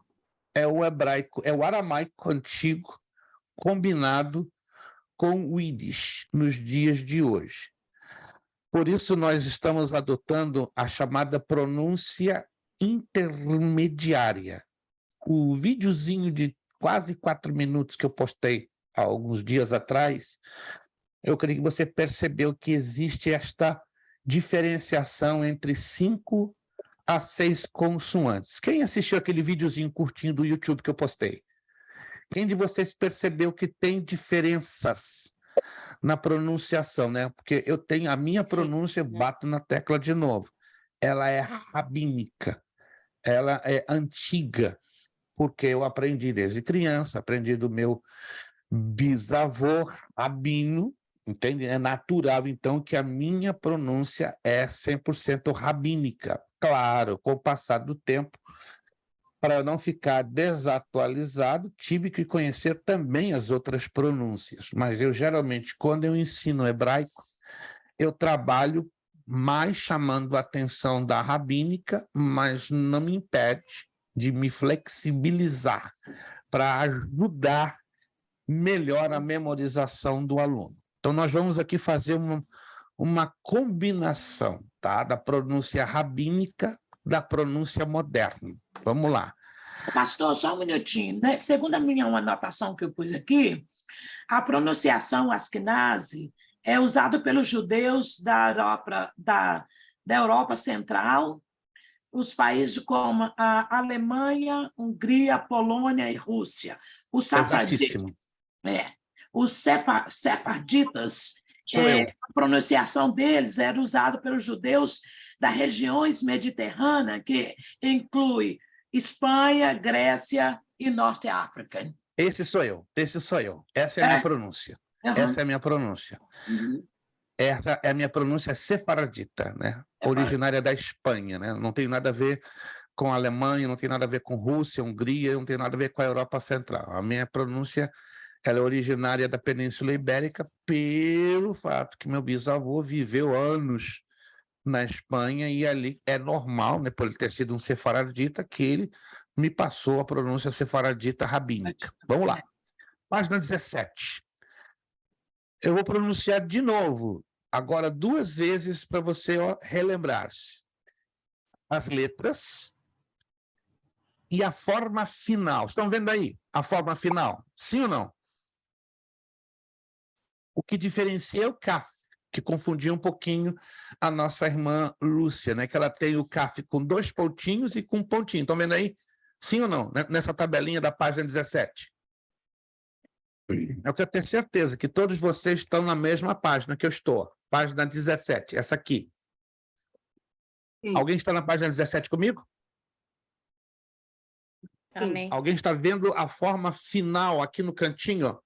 é o aramaico antigo combinado com o Yiddish nos dias de hoje. Por isso nós estamos adotando a chamada pronúncia intermediária. O videozinho de quase 4 minutos que eu postei há alguns dias atrás, eu creio que você percebeu que existe esta diferenciação entre 5 a 6 consoantes. Quem assistiu aquele videozinho curtinho do YouTube que eu postei? Quem de vocês percebeu que tem diferenças na pronunciação, né? Porque eu tenho a minha pronúncia, bato na tecla de novo. Ela é rabínica. Ela é antiga, porque eu aprendi desde criança, aprendi do meu bisavô rabino, entende? É natural, então, que a minha pronúncia é 100% rabínica. Claro, com o passar do tempo, para não ficar desatualizado, tive que conhecer também as outras pronúncias. Mas eu, geralmente, quando eu ensino hebraico, eu trabalho mais chamando a atenção da rabínica, mas não me impede de me flexibilizar para ajudar melhor a memorização do aluno. Então, nós vamos aqui fazer uma combinação, tá? Da pronúncia rabínica da pronúncia moderna. Vamos lá. Pastor, só um minutinho. Né? Segundo a minha anotação que eu pus aqui, a pronunciação Askenazi é usada pelos judeus da Europa Central, os países como a Alemanha, Hungria, Polônia e Rússia. Os safarditas, os sefarditas, a pronunciação deles era usada pelos judeus das regiões mediterrâneas, que inclui Espanha, Grécia e Norte África. Esse sou eu. Essa é a minha pronúncia. Essa é a minha pronúncia. Essa é a minha pronúncia sefaradita, né? Originária da Espanha, né? Não tem nada a ver com a Alemanha, não tem nada a ver com Rússia, Hungria, não tem nada a ver com a Europa Central. A minha pronúncia ela é originária da Península Ibérica pelo fato que meu bisavô viveu anos na Espanha e ali é normal, né, por ele ter sido um sefaradita, que ele me passou a pronúncia sefaradita rabínica. Vamos lá. Página 17. Eu vou pronunciar de novo, agora 2 vezes para você relembrar-se. As letras e a forma final. Estão vendo aí a forma final? Sim ou não? O que diferencia é o kaf. que confundia um pouquinho a nossa irmã Lúcia, né? Que ela tem o CAF com 2 pontinhos e com um pontinho. Estão vendo aí? Sim ou não? Nessa tabelinha da página 17. Eu quero ter certeza que todos vocês estão na mesma página que eu estou. Página 17, essa aqui. Sim. Alguém está na página 17 comigo? Amém. Alguém está vendo a forma final aqui no cantinho? Ó?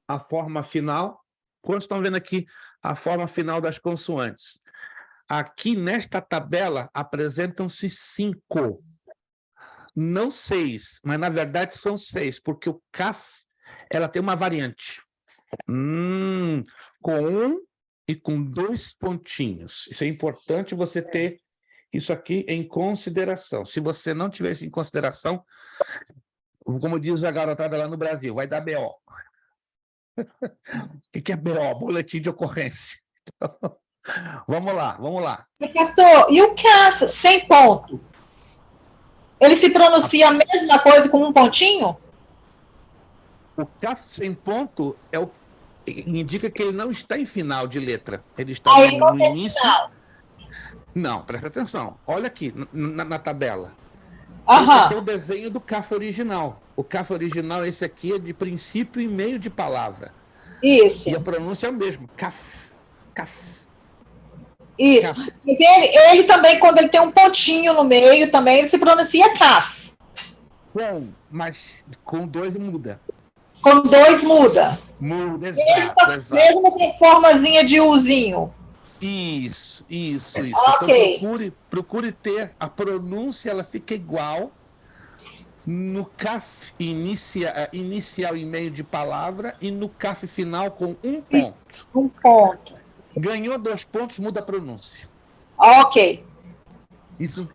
A forma final. Quantos estão vendo aqui a forma final das consoantes? Aqui nesta tabela apresentam-se 5. Não 6, mas na verdade são 6, porque o CAF ela tem uma variante. Com 1 e com 2 pontinhos. Isso é importante você ter isso aqui em consideração. Se você não tiver isso em consideração, como diz a garotada lá no Brasil, vai dar BO. O que é BO? Boletim de ocorrência. Então, vamos lá. Pastor, e o CAF sem ponto? Ele se pronuncia a mesma coisa com um pontinho? O CAF sem ponto indica que ele não está em final de letra. Ele está no início. Final. Não, presta atenção. Olha aqui na tabela. Esse aqui é o desenho do CAF original. O CAF original, esse aqui é de princípio e meio de palavra. Isso. E a pronúncia é o mesmo. CAF. Isso. CAF. Mas ele também, quando ele tem um pontinho no meio, também ele se pronuncia CAF. Mas com 2 muda. Com 2 muda. Muda, exato. Mesmo com formazinha de Uzinho. Isso. Okay. Então procure ter a pronúncia, ela fica igual no CAF inicial e meio de palavra e no CAF final com 1 ponto. 1 ponto. Ganhou 2 pontos, muda a pronúncia. Ok. Isso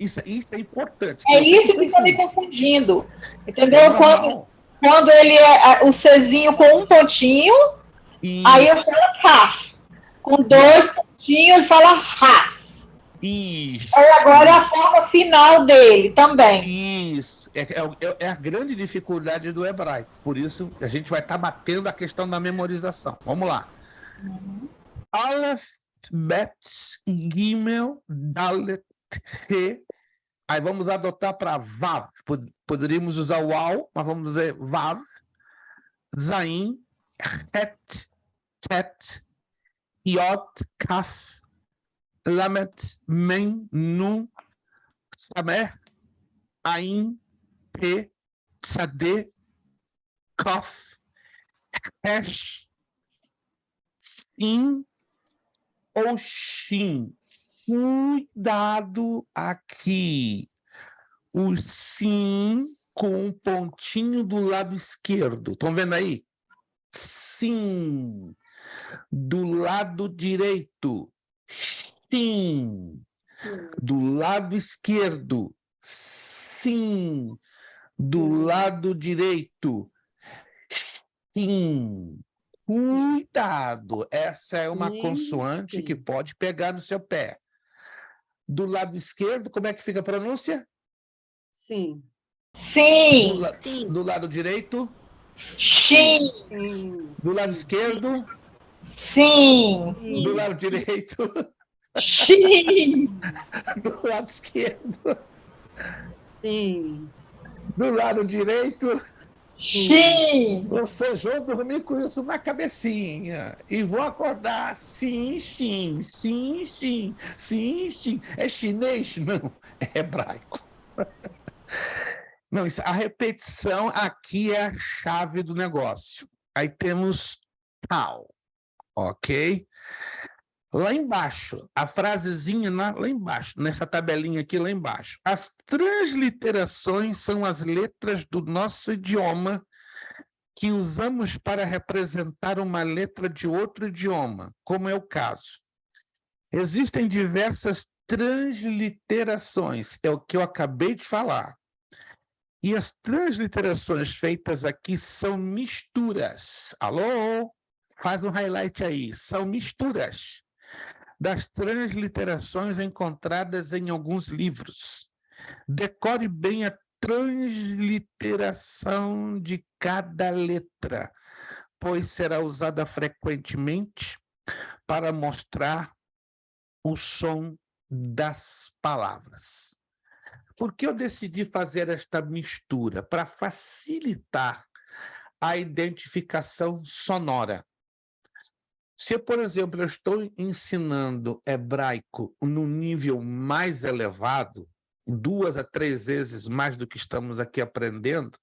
é importante. É isso que está me confundindo. Entendeu? Quando ele é o Czinho com 1 pontinho, isso. Aí eu falo CAF. Com 2 pontinhos, ele fala RAF. Isso. Aí agora é a forma final dele também. Isso. É a grande dificuldade do hebraico. Por isso, a gente vai estar batendo a questão da memorização. Vamos lá. Aleph, Bet, Gimel, Dalet, He. Aí vamos adotar para Vav. Poderíamos usar o Al, mas vamos dizer Vav, Zain, Het, Tet, Yod, Kaf, Lamet, Men, Nun, Samer, Ain, Pe, Tzadeh, Kaf, Resh, Sin ou Shin. Cuidado aqui. O sim com um pontinho do lado esquerdo. Estão vendo aí? Sim. Do lado direito. Sim. Do lado esquerdo. Sim. Do lado direito. Sim. Cuidado. Essa é uma consoante que pode pegar no seu pé. Do lado esquerdo, como é que fica a pronúncia? Sim. Sim. Do lado direito? Sim. Do lado esquerdo? Sim. Do lado direito? Sim. Do lado esquerdo? Sim. Do lado direito? Sim. Vocês vão dormir com isso na cabecinha e vão acordar sim. É chinês? Não, é hebraico. Não, a repetição aqui é a chave do negócio. Aí temos tal, ok? Lá embaixo, a frasezinha lá embaixo, nessa tabelinha aqui lá embaixo. As transliterações são as letras do nosso idioma que usamos para representar uma letra de outro idioma, como é o caso. Existem diversas transliterações, é o que eu acabei de falar. E as transliterações feitas aqui são misturas. Alô? Faz um highlight aí. São misturas das transliterações encontradas em alguns livros. Decore bem a transliteração de cada letra, pois será usada frequentemente para mostrar o som das palavras. Por que eu decidi fazer esta mistura? Para facilitar a identificação sonora. Se, por exemplo, eu estou ensinando hebraico no nível mais elevado, 2 a 3 vezes mais do que estamos aqui aprendendo,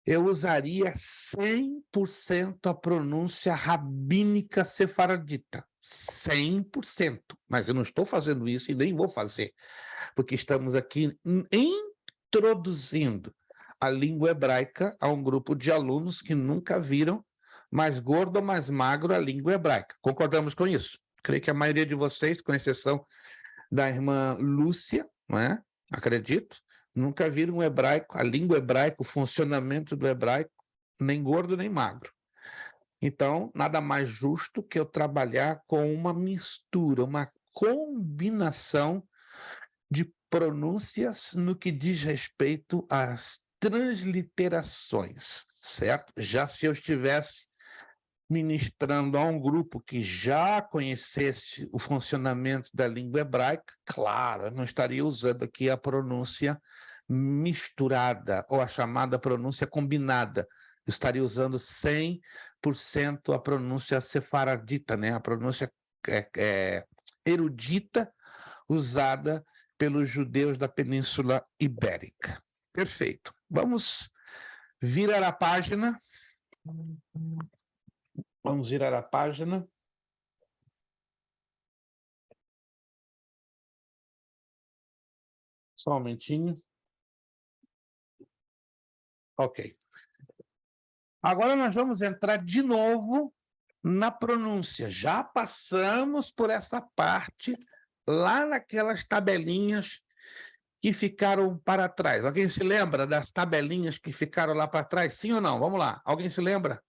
eu usaria 100% a pronúncia rabínica sefaradita. 100%. Mas eu não estou fazendo isso e nem vou fazer, porque estamos aqui introduzindo a língua hebraica a um grupo de alunos que nunca viram mais gordo ou mais magro a língua hebraica. Concordamos com isso? Creio que a maioria de vocês, com exceção da irmã Lúcia, não é? Acredito, nunca viram o hebraico, a língua hebraica, o funcionamento do hebraico, nem gordo nem magro. Então, nada mais justo que eu trabalhar com uma mistura, uma combinação de pronúncias no que diz respeito às transliterações, certo? Já se eu estivesse ministrando a um grupo que já conhecesse o funcionamento da língua hebraica, claro, eu não estaria usando aqui a pronúncia misturada ou a chamada pronúncia combinada. Eu estaria usando 100% a pronúncia sefaradita, né? A pronúncia erudita usada pelos judeus da Península Ibérica. Perfeito. Vamos virar a página. Vamos virar a página. Só um momentinho. Ok. Agora nós vamos entrar de novo na pronúncia. Já passamos por essa parte lá naquelas tabelinhas que ficaram para trás. Alguém se lembra das tabelinhas que ficaram lá para trás? Sim ou não? Vamos lá. Alguém se lembra?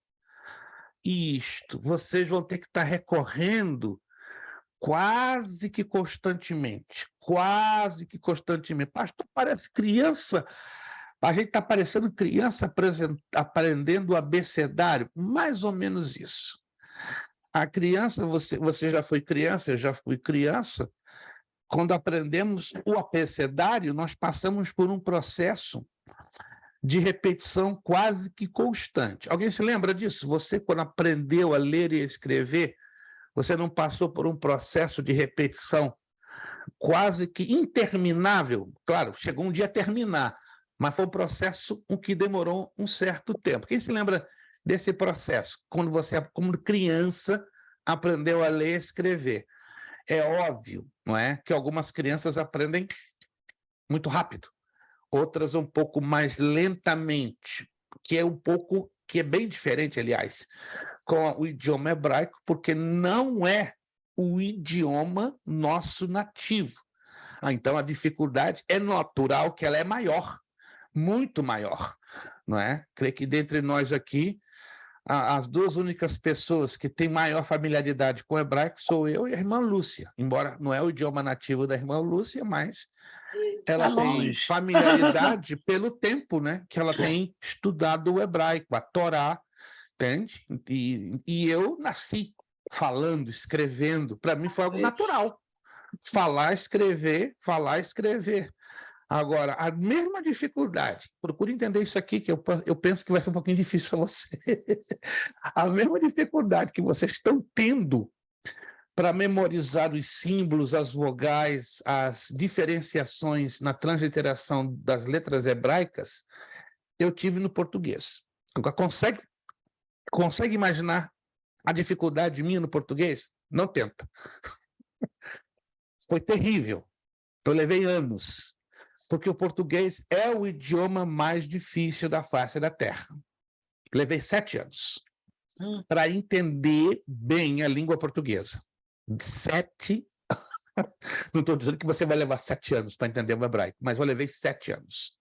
Isto, vocês vão ter que estar recorrendo quase que constantemente. Pastor, parece criança. A gente está parecendo criança aprendendo o abecedário. Mais ou menos isso. A criança, você já foi criança, eu já fui criança. Quando aprendemos o abecedário, nós passamos por um processo de repetição quase que constante. Alguém se lembra disso? Você, quando aprendeu a ler e a escrever, você não passou por um processo de repetição quase que interminável? Claro, chegou um dia a terminar, mas foi um processo que demorou um certo tempo. Quem se lembra desse processo? Quando você, como criança, aprendeu a ler e escrever. É óbvio, não é, que algumas crianças aprendem muito rápido, outras um pouco mais lentamente, que é bem diferente, aliás, com o idioma hebraico, porque não é o idioma nosso nativo. Então, a dificuldade é natural que ela é maior, muito maior, não é? Creio que dentre nós aqui, as duas únicas pessoas que têm maior familiaridade com o hebraico sou eu e a irmã Lúcia, embora não é o idioma nativo da irmã Lúcia, mas ela tem familiaridade pelo tempo, né, que ela tem estudado o hebraico, a Torá, entende? E eu nasci falando, escrevendo, para mim foi algo natural. Falar, escrever. Agora, a mesma dificuldade, procure entender isso aqui, que eu penso que vai ser um pouquinho difícil para você. A mesma dificuldade que vocês estão tendo para memorizar os símbolos, as vogais, as diferenciações na transliteração das letras hebraicas, eu tive no português. Consegue imaginar a dificuldade minha no português? Não tenta. Foi terrível. Eu levei anos, porque o português é o idioma mais difícil da face da Terra. Levei 7 anos para entender bem a língua portuguesa. 7. Não estou dizendo que você vai levar 7 anos para entender o hebraico, mas eu levei 7 anos.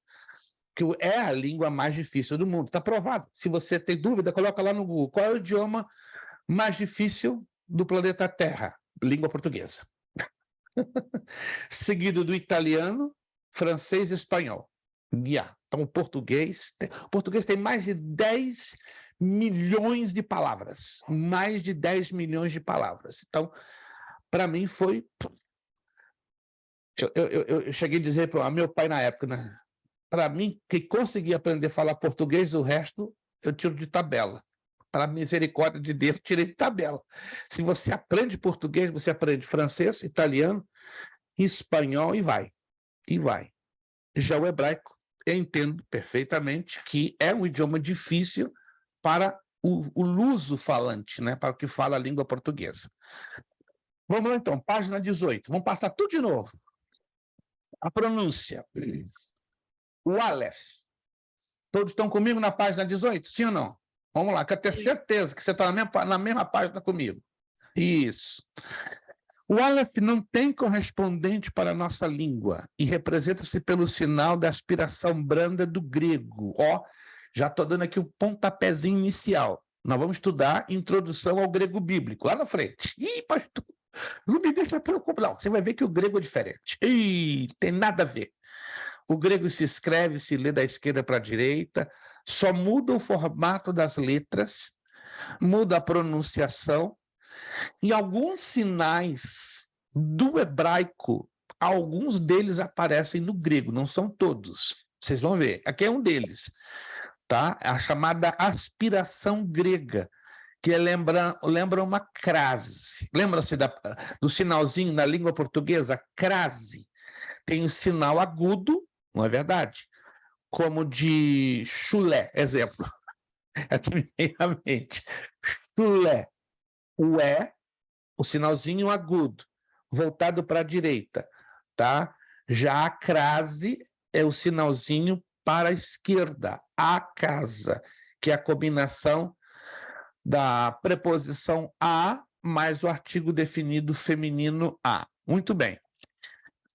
Que é a língua mais difícil do mundo. Está provado. Se você tem dúvida, coloca lá no Google. Qual é o idioma mais difícil do planeta Terra? Língua portuguesa. Seguido do italiano, francês e espanhol. Então, o português tem mais de 10 milhões de palavras, mais de 10 milhões de palavras. Então, para mim foi... Eu cheguei a dizer para meu pai na época, né? Para mim, que consegui aprender a falar português, o resto eu tiro de tabela. Para a misericórdia de Deus, tirei de tabela. Se você aprende português, você aprende francês, italiano, espanhol e vai. E vai. Já o hebraico, eu entendo perfeitamente que é um idioma difícil para o luso-falante, né? Para o que fala a língua portuguesa. Vamos lá, então, página 18. Vamos passar tudo de novo. A pronúncia. O Aleph. Todos estão comigo na página 18? Sim ou não? Vamos lá, que eu tenho certeza que você está na mesma página comigo. Isso. O Aleph não tem correspondente para a nossa língua e representa-se pelo sinal da aspiração branda do grego. Ó, já estou dando aqui o pontapézinho inicial. Nós vamos estudar introdução ao grego bíblico, lá na frente. Ih, pastor, não me deixa preocupar. Não, você vai ver que o grego é diferente. Ih, tem nada a ver. O grego se escreve, se lê da esquerda para a direita, só muda o formato das letras, muda a pronunciação, e alguns sinais do hebraico, alguns deles aparecem no grego, não são todos. Vocês vão ver, aqui é um deles, tá? A chamada aspiração grega, que lembra uma crase. Lembra-se do sinalzinho na língua portuguesa? Crase. Tem um sinal agudo, não é verdade? Como de chulé, exemplo. Aqui me vem à mente. Chulé. O é, o sinalzinho agudo, voltado para a direita, tá? Já a crase é o sinalzinho para a esquerda, a casa, que é a combinação da preposição a mais o artigo definido feminino a. Muito bem.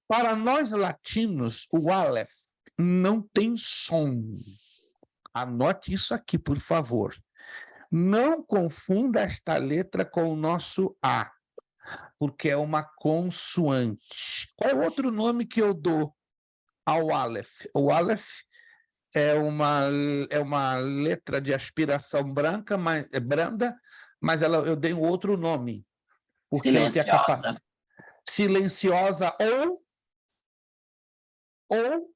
Para nós latinos, o Aleph não tem som. Anote isso aqui, por favor. Não confunda esta letra com o nosso A, porque é uma consoante. Qual é o outro nome que eu dou ao Aleph? O Aleph é uma letra de aspiração branda, mas eu dei um outro nome. Porque Silenciosa. Silenciosa ou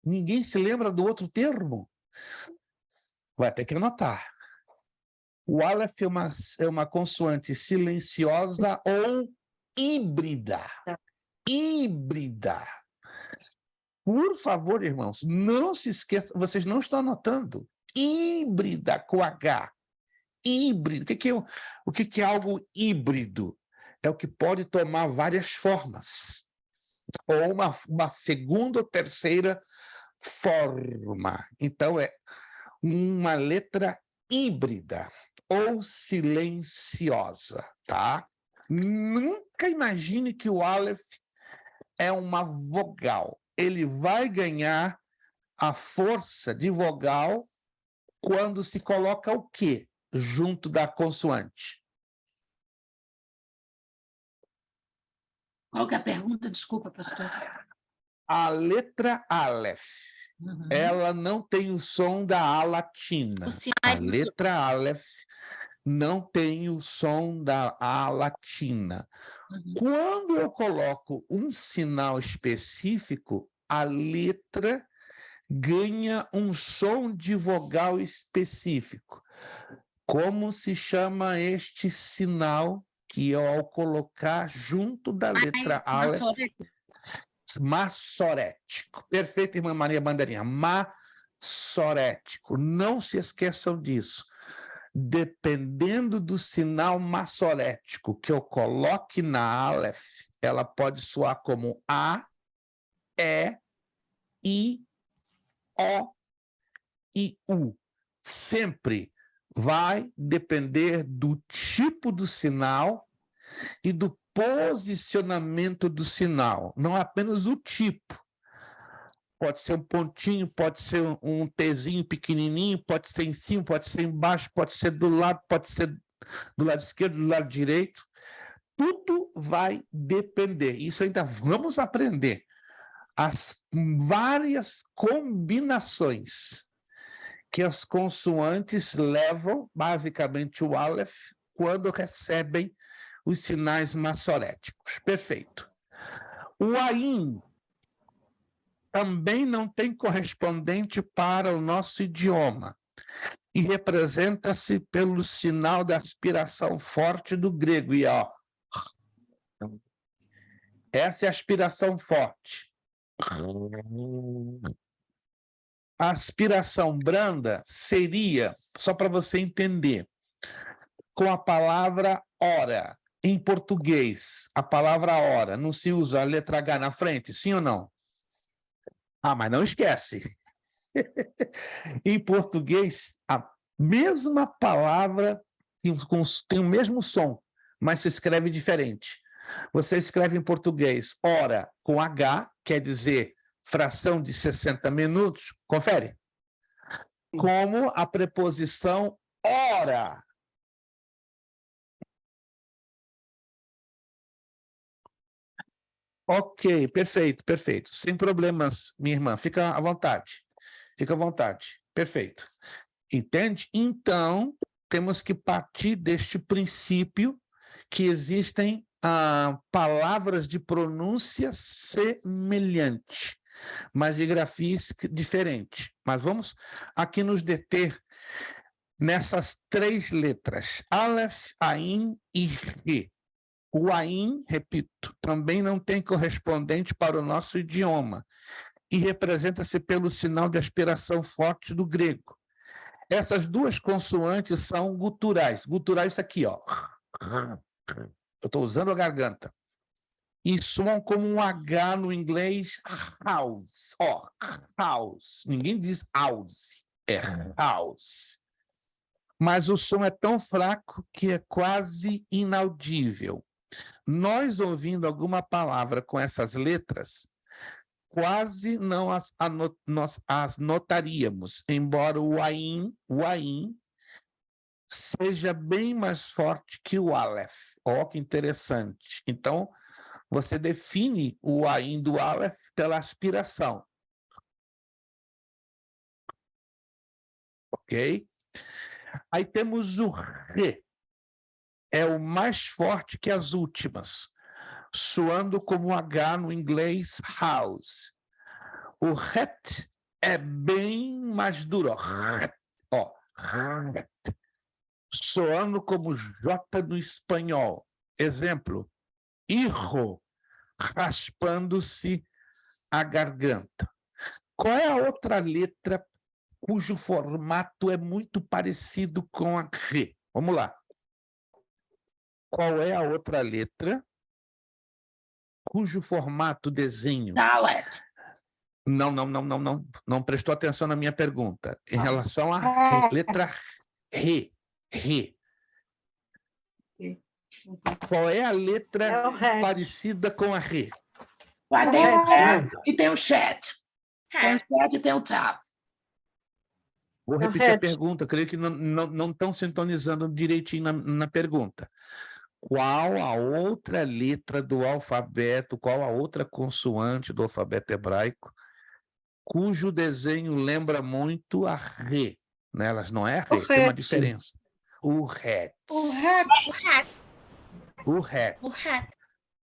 ninguém se lembra do outro termo? Vai ter que anotar. O Aleph é uma consoante silenciosa ou híbrida. Híbrida. Por favor, irmãos, não se esqueçam, vocês não estão anotando. Híbrida com H. Híbrido. O que é algo híbrido? É o que pode tomar várias formas. Ou uma segunda ou terceira forma. Então, é uma letra híbrida ou silenciosa, tá? Nunca imagine que o Aleph é uma vogal. Ele vai ganhar a força de vogal quando se coloca o quê junto da consoante? Qual que é a pergunta? Desculpa, pastor. A letra Aleph, ela não tem o som da A latina. A letra Aleph não tem o som da A latina. Quando eu coloco um sinal específico, a letra ganha um som de vogal específico. Como se chama este sinal que eu, ao colocar junto da letra Aleph... Massorético. Perfeito, irmã Maria Bandeirinha. Massorético. Não se esqueçam disso. Dependendo do sinal massorético que eu coloque na Aleph, ela pode soar como A, E, I, O e U. Sempre vai depender do tipo do sinal e do posicionamento do sinal, não apenas o tipo. Pode ser um pontinho, pode ser um Tzinho pequenininho, pode ser em cima, pode ser embaixo, pode ser do lado, pode ser do lado esquerdo, do lado direito. Tudo vai depender. Isso ainda vamos aprender. As várias combinações que as consoantes levam, basicamente, o Aleph quando recebem os sinais maçoréticos. Perfeito. O Ain também não tem correspondente para o nosso idioma e representa-se pelo sinal da aspiração forte do grego. E, ó, essa é a aspiração forte. A aspiração branda seria, só para você entender, com a palavra hora. Em português, a palavra hora não se usa a letra H na frente, sim ou não? Ah, mas não esquece. Em português, a mesma palavra tem o mesmo som, mas se escreve diferente. Você escreve em português hora com H, quer dizer fração de 60 minutos, confere? Como a preposição hora. Ok, perfeito, perfeito. Sem problemas, minha irmã. Fica à vontade. Fica à vontade. Perfeito. Entende? Então, temos que partir deste princípio que existem palavras de pronúncia semelhante, mas de grafia diferente. Mas vamos aqui nos deter nessas 3 letras, Aleph, Ain e Re. O Ain, repito, também não tem correspondente para o nosso idioma e representa-se pelo sinal de aspiração forte do grego. Essas 2 consoantes são guturais. Guturais, isso aqui, ó. Eu estou usando a garganta. E soam como um H no inglês, house. Ó, house. Ninguém diz house, é house. Mas o som é tão fraco que é quase inaudível. Nós, ouvindo alguma palavra com essas letras, quase não nós as notaríamos, embora o Ain seja bem mais forte que o Aleph. Ó, que interessante. Então, você define o Ain do Aleph pela aspiração. Ok? Aí temos o Re. É o mais forte que as últimas, soando como H no inglês house. O Het é bem mais duro. Ó, soando como J no espanhol. Exemplo, hijo, raspando-se a garganta. Qual é a outra letra cujo formato é muito parecido com a Re? Vamos lá. Qual é a outra letra cujo formato, desenho... Dalet. Não prestou atenção na minha pergunta. Em relação à letra Re. Qual é a letra parecida com a Re? Vai ter o F e tem o chat. Tem o chat e tem o tab. Vou repetir a pergunta, creio que não estão sintonizando direitinho na pergunta. Qual a outra letra do alfabeto, qual a outra consoante do alfabeto hebraico, cujo desenho lembra muito a Re? Né? Elas não é Re, tem uma diferença. O Het. O Het.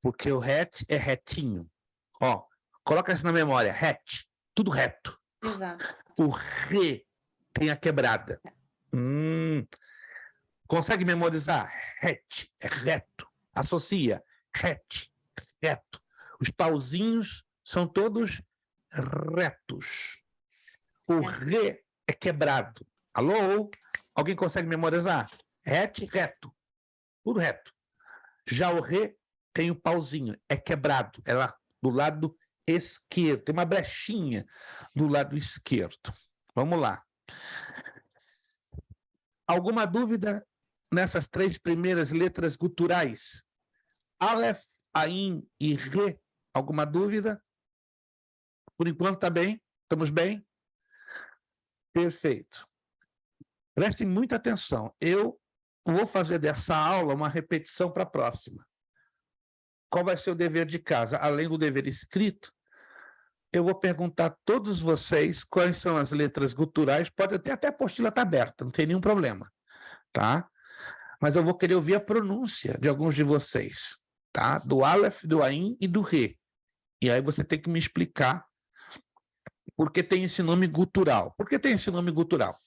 Porque o Het é retinho. Ó, coloca isso na memória. Het, tudo reto. Exato. O Re tem a quebrada. Consegue memorizar? Het, é reto. Associa. Het, reto. Os pauzinhos são todos retos. O Re é quebrado. Alô? Alguém consegue memorizar? Het, reto. Tudo reto. Já o Re tem o pauzinho. É quebrado. É lá do lado esquerdo. Tem uma brechinha do lado esquerdo. Vamos lá. Alguma dúvida nessas 3 primeiras letras guturais? Aleph, Ain e Re. Alguma dúvida? Por enquanto está bem? Estamos bem? Perfeito. Prestem muita atenção. Eu vou fazer dessa aula uma repetição para a próxima. Qual vai ser o dever de casa? Além do dever escrito, eu vou perguntar a todos vocês quais são as letras guturais, pode ter até a apostila está aberta, não tem nenhum problema, tá? Mas eu vou querer ouvir a pronúncia de alguns de vocês, tá? Do Aleph, do Ain e do Re. E aí você tem que me explicar por que tem esse nome gutural. Por que tem esse nome gutural?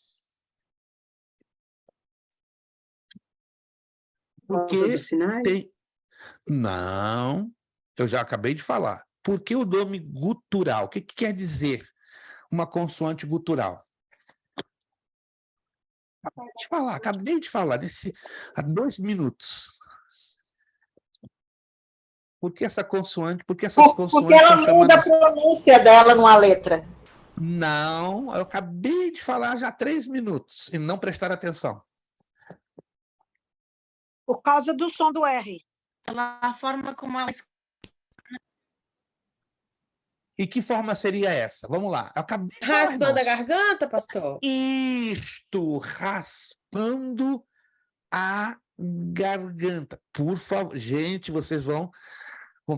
Porque tem... Não, eu já acabei de falar. Por que o nome gutural? O que quer dizer uma consoante gutural? Acabei de falar há 2 minutos. Por que essa consoante? Por que essas consoantes Porque ela são muda a chamadas... pronúncia dela numa letra. Não, eu acabei de falar já há 3 minutos e não prestar atenção. Por causa do som do R. A forma como ela... E que forma seria essa? Vamos lá. Eu acabei de falar, Raspando a irmãos. garganta, pastor? Isto, raspando a garganta. Por favor, gente, vocês vão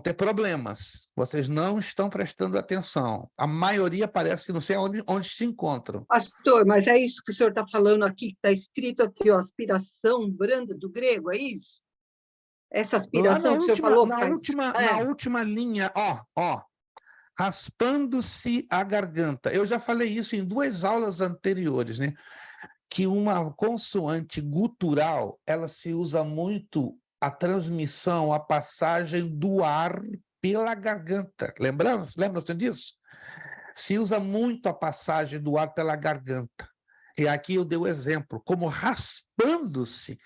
ter problemas. Vocês não estão prestando atenção. A maioria parece que não sei onde se encontram. Pastor, mas é isso que o senhor está falando aqui, que está escrito aqui, ó, aspiração branda do grego, é isso? Essa aspiração que o senhor falou? Na última linha, ó. Raspando-se a garganta. Eu já falei isso em 2 aulas anteriores, né? Que uma consoante gutural, ela se usa muito a passagem do ar pela garganta. Lembram-se disso? Se usa muito a passagem do ar pela garganta. E aqui eu dei o exemplo, como raspando-se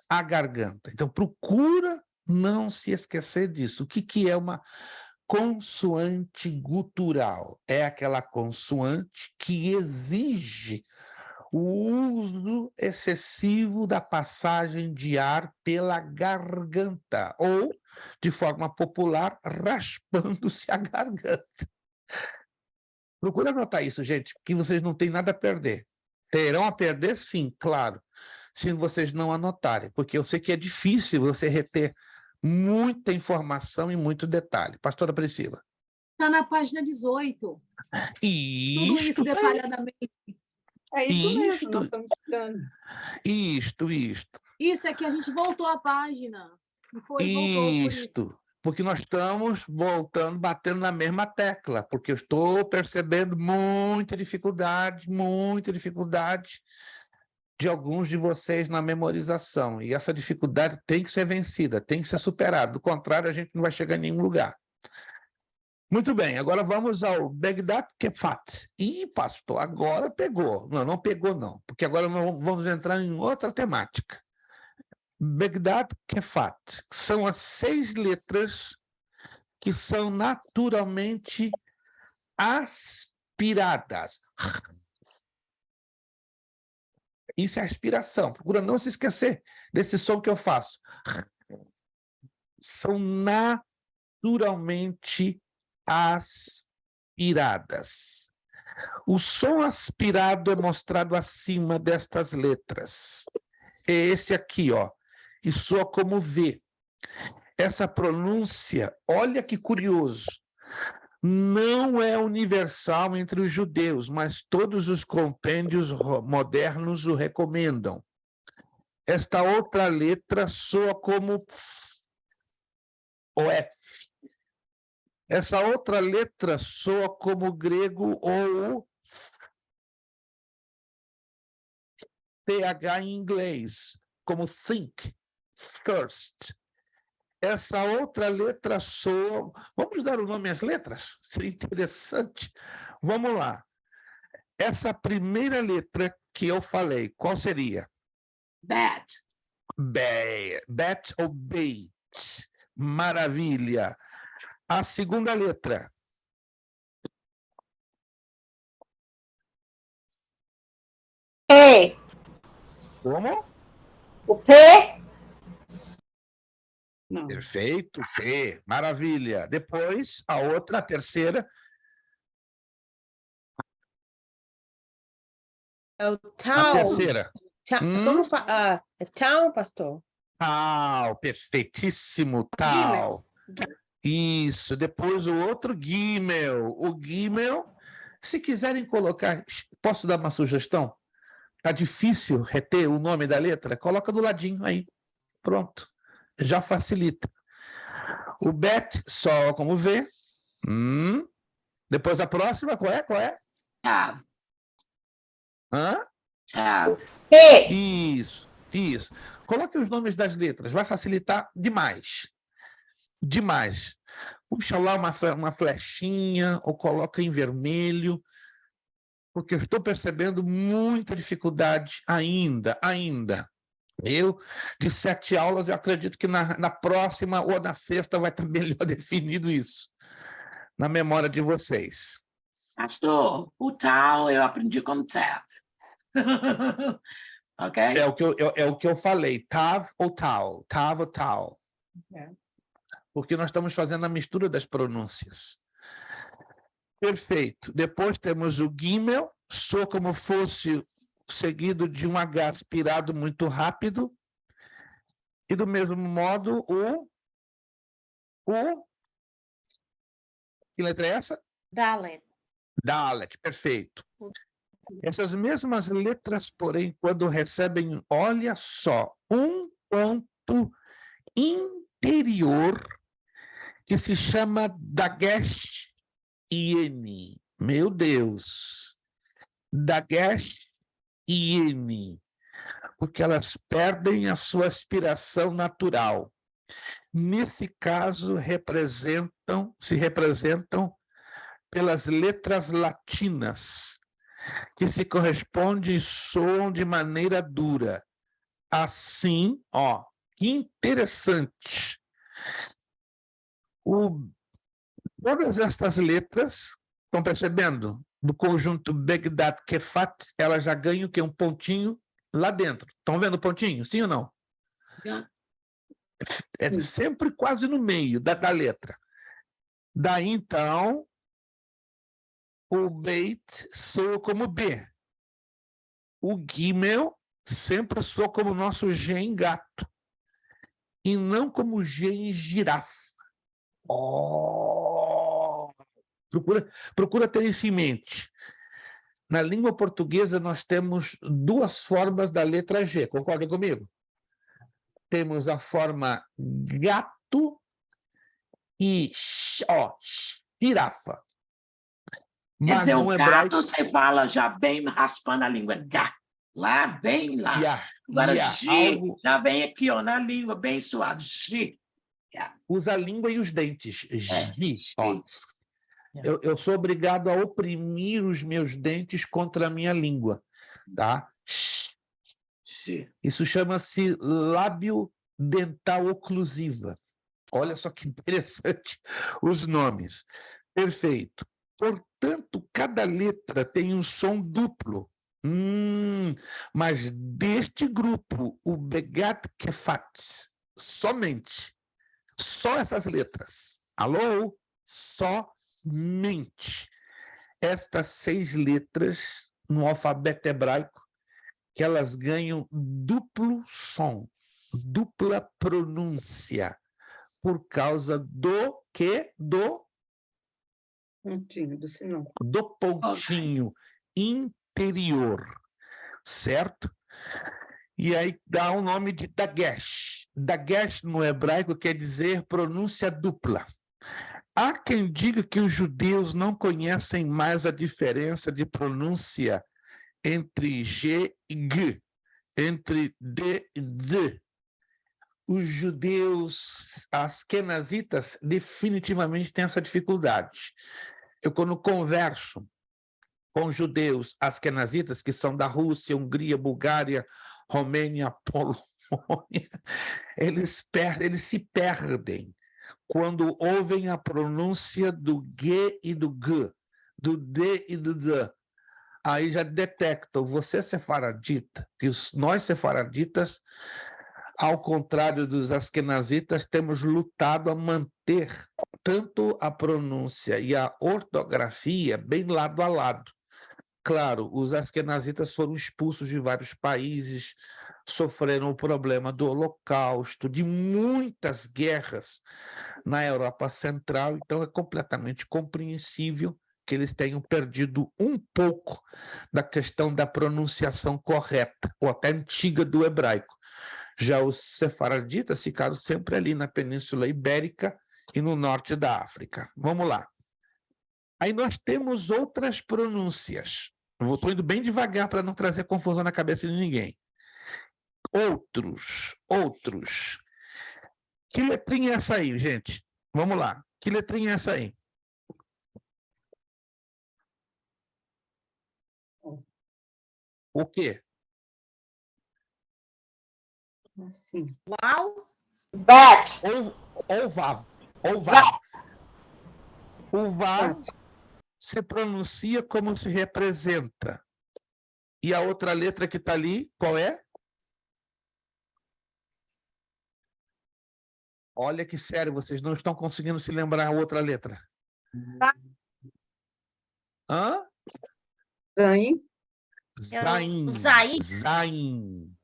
a garganta. Então, procura não se esquecer disso. O que é uma consoante gutural? É aquela consoante que exige o uso excessivo da passagem de ar pela garganta, ou, de forma popular, raspando-se a garganta. Procura anotar isso, gente, porque vocês não têm nada a perder. Terão a perder, sim, claro, se vocês não anotarem, porque eu sei que é difícil você reter muita informação e muito detalhe. Pastora Priscila. Está na página 18. Tudo isso detalhadamente. É isso mesmo, nós estamos estudando. Isto. Isso é que a gente voltou à página. E voltou por isso. Porque nós estamos voltando, batendo na mesma tecla, porque eu estou percebendo muita dificuldade de alguns de vocês na memorização. E essa dificuldade tem que ser vencida, tem que ser superada. Do contrário, a gente não vai chegar em nenhum lugar. Muito bem, agora vamos ao Begdat Kefat. Ih, pastor, agora pegou. Não pegou não, porque agora nós vamos entrar em outra temática. Begdat Kefat são as 6 letras que são naturalmente aspiradas. Isso é aspiração. Procura não se esquecer desse som que eu faço. São naturalmente aspiradas. O som aspirado é mostrado acima destas letras. É este aqui, ó. E soa como V. Essa pronúncia, olha que curioso, não é universal entre os judeus, mas todos os compêndios modernos o recomendam. Esta outra letra soa como o F. Essa outra letra soa como grego ou PH em inglês, como think, thirst. Essa outra letra soa... Vamos dar o nome às letras? Seria interessante. Vamos lá. Essa primeira letra que eu falei, qual seria? Bet. Bet ou bait. Maravilha. A segunda letra. E. Como? O P. Não. Perfeito, P. Maravilha. Depois, a outra, a terceira. É o A tal. terceira. Como fala? É tal, pastor? Tal, perfeitíssimo, tal. Isso, depois o outro Gimel. O Gimel, se quiserem colocar, posso dar uma sugestão? Tá difícil reter o nome da letra? Coloca do ladinho aí. Pronto, já facilita. O Bet, só como V. Depois a próxima, qual é? Tav. Hã? Tav. Isso. Coloque os nomes das letras, vai facilitar demais. Demais. Puxa lá uma flechinha ou coloca em vermelho, porque eu estou percebendo muita dificuldade ainda. Eu, de 7 aulas, eu acredito que na próxima ou na sexta vai estar melhor definido isso, na memória de vocês. Pastor, o tal eu aprendi como Tav. Ok? É o que eu falei, Tav ou Tal, Tav ou Tal. Porque nós estamos fazendo a mistura das pronúncias. Perfeito. Depois temos o Gimel, soa como fosse seguido de um H aspirado muito rápido. E do mesmo modo, que letra é essa? Dalet. Dalet, perfeito. Essas mesmas letras, porém, quando recebem, olha só, um ponto interior que se chama Dagesh Iene. Meu Deus! Dagesh Iene. Porque elas perdem a sua aspiração natural. Nesse caso, se representam pelas letras latinas, que se correspondem e soam de maneira dura. Assim, ó, que interessante. Todas estas letras, estão percebendo? Do conjunto Begdat Kefat, elas já ganham o quê? Um pontinho lá dentro. Estão vendo o pontinho? Sim ou não? É sempre quase no meio da letra. Daí, então, o Beit soa como B. O Gimel sempre soa como o nosso G em gato. E não como G em girafa. Procura ter isso em mente. Na língua portuguesa, nós temos 2 formas da letra G. Concordam comigo? Temos a forma gato e girafa. Quer dizer, no o hebraico, gato você fala já bem raspando a língua. Gá. Lá, bem lá. Agora, G, já vem aqui, ó, na língua, bem suave. G. Usa a língua e os dentes. G. Ó. Eu sou obrigado a oprimir os meus dentes contra a minha língua. Tá? Isso chama-se lábio dental oclusiva. Olha só que interessante os nomes. Perfeito. Portanto, cada letra tem um som duplo. Mas deste grupo, o Begat Kefat, somente, só essas letras. Alô? Somente. Estas 6 letras no alfabeto hebraico, que elas ganham duplo som, dupla pronúncia, por causa do quê? Do pontinho interior, certo? E aí dá o nome de Dagesh. Dagesh no hebraico quer dizer pronúncia dupla. Há quem diga que os judeus não conhecem mais a diferença de pronúncia entre G e G, entre D e D. Os judeus askenazitas definitivamente têm essa dificuldade. Eu, quando converso com judeus askenazitas, que são da Rússia, Hungria, Bulgária, Romênia, Polônia, eles se perdem quando ouvem a pronúncia do G e do G, do D e do D. Aí já detectam, você é sefaradita, que nós sefaraditas, ao contrário dos askenazitas, temos lutado a manter tanto a pronúncia e a ortografia bem lado a lado. Claro, os askenazitas foram expulsos de vários países, sofreram o problema do Holocausto, de muitas guerras na Europa Central, então é completamente compreensível que eles tenham perdido um pouco da questão da pronunciação correta, ou até antiga do hebraico. Já os sefaraditas ficaram sempre ali na Península Ibérica e no norte da África. Vamos lá. Aí nós temos outras pronúncias. Eu estou indo bem devagar para não trazer confusão na cabeça de ninguém. Outros. Que letrinha é essa aí, gente? Vamos lá. Que letrinha é essa aí? O quê? Assim. Uau! Bat. Ou vav. Ou vav. O vav se pronuncia como se representa. E a outra letra que está ali, qual é? Olha que sério, vocês não estão conseguindo se lembrar a outra letra. Hã? Zain. Zain. Zain. Zain.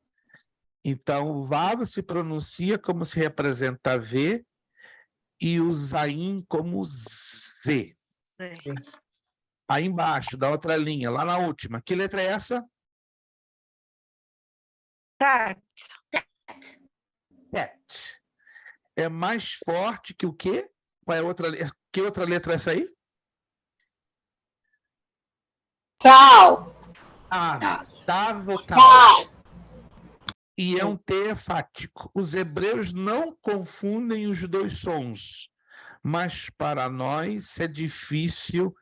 Então, o vav se pronuncia como se representa V e o zain como Z. Aí embaixo, da outra linha, lá na última. Que letra é essa? Tet. Tet. É mais forte que o quê? Qual é a outra, que outra letra é essa aí? Tal. Tav ou tal. Tal. E é um T enfático. Os hebreus não confundem os dois sons, mas para nós é difícil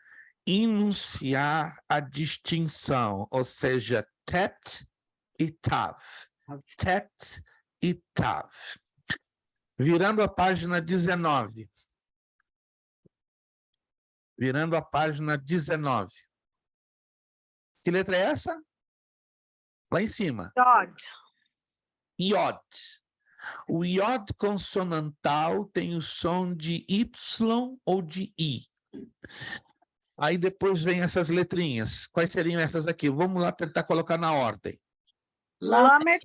enunciar a distinção, ou seja, tet e tav. Tet e tav. Virando a página 19. Virando a página 19. Que letra é essa? Lá em cima. Yod. Iod. O iod consonantal tem o som de Y ou de I. Aí depois vem essas letrinhas. Quais seriam essas aqui? Vamos lá tentar colocar na ordem. Lamet.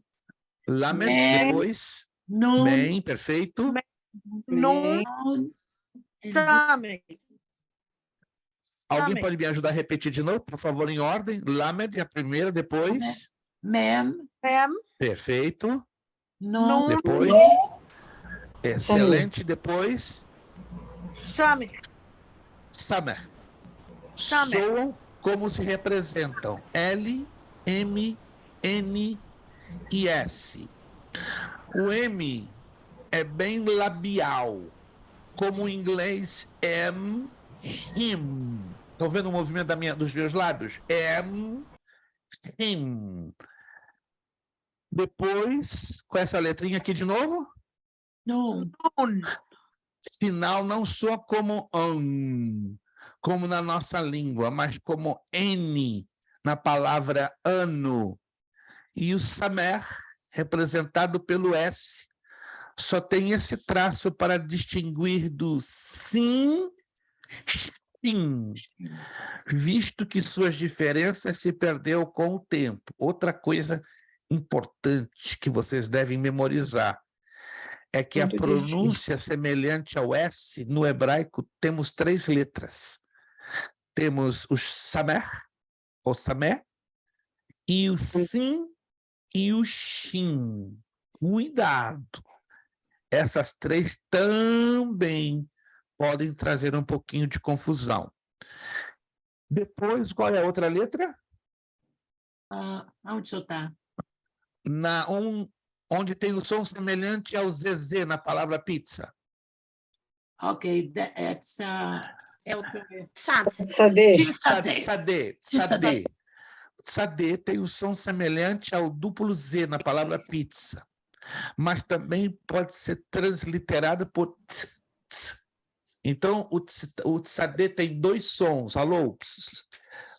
Lamed, Mem. depois. Nun. Mem, perfeito. Nun. Samet. Alguém Samet. pode me ajudar a repetir de novo, por favor, em ordem? Lamed, a primeira, depois. Mem. Mem. Perfeito. Nun. Depois. Excelente. Depois. Samet. Samer. Samer. Soam como se representam. L, M, N e S. O M é bem labial, como o inglês am, him. Estão vendo o movimento dos meus lábios? Am, him. Depois, com essa letrinha aqui de novo, Nun. Nun. sinal não soa como como na nossa língua, mas como N na palavra ano. E o samer, representado pelo S, só tem esse traço para distinguir do sim, sim, visto que suas diferenças se perdeu com o tempo. Outra coisa importante que vocês devem memorizar é que a pronúncia semelhante ao S, no hebraico, temos 3 letras. Temos o samer, ou samé, e o sim e o shin. Cuidado! Essas 3 também podem trazer um pouquinho de confusão. Depois, qual é a outra letra? Onde o senhor está? Onde tem o som semelhante ao ZZ na palavra pizza. Ok, it's É o Sad. Sadê. Sadê. Sadê tem o som semelhante ao duplo Z na palavra pizza, mas também pode ser transliterado por ts. Então, o sadê tem 2 sons. Alô?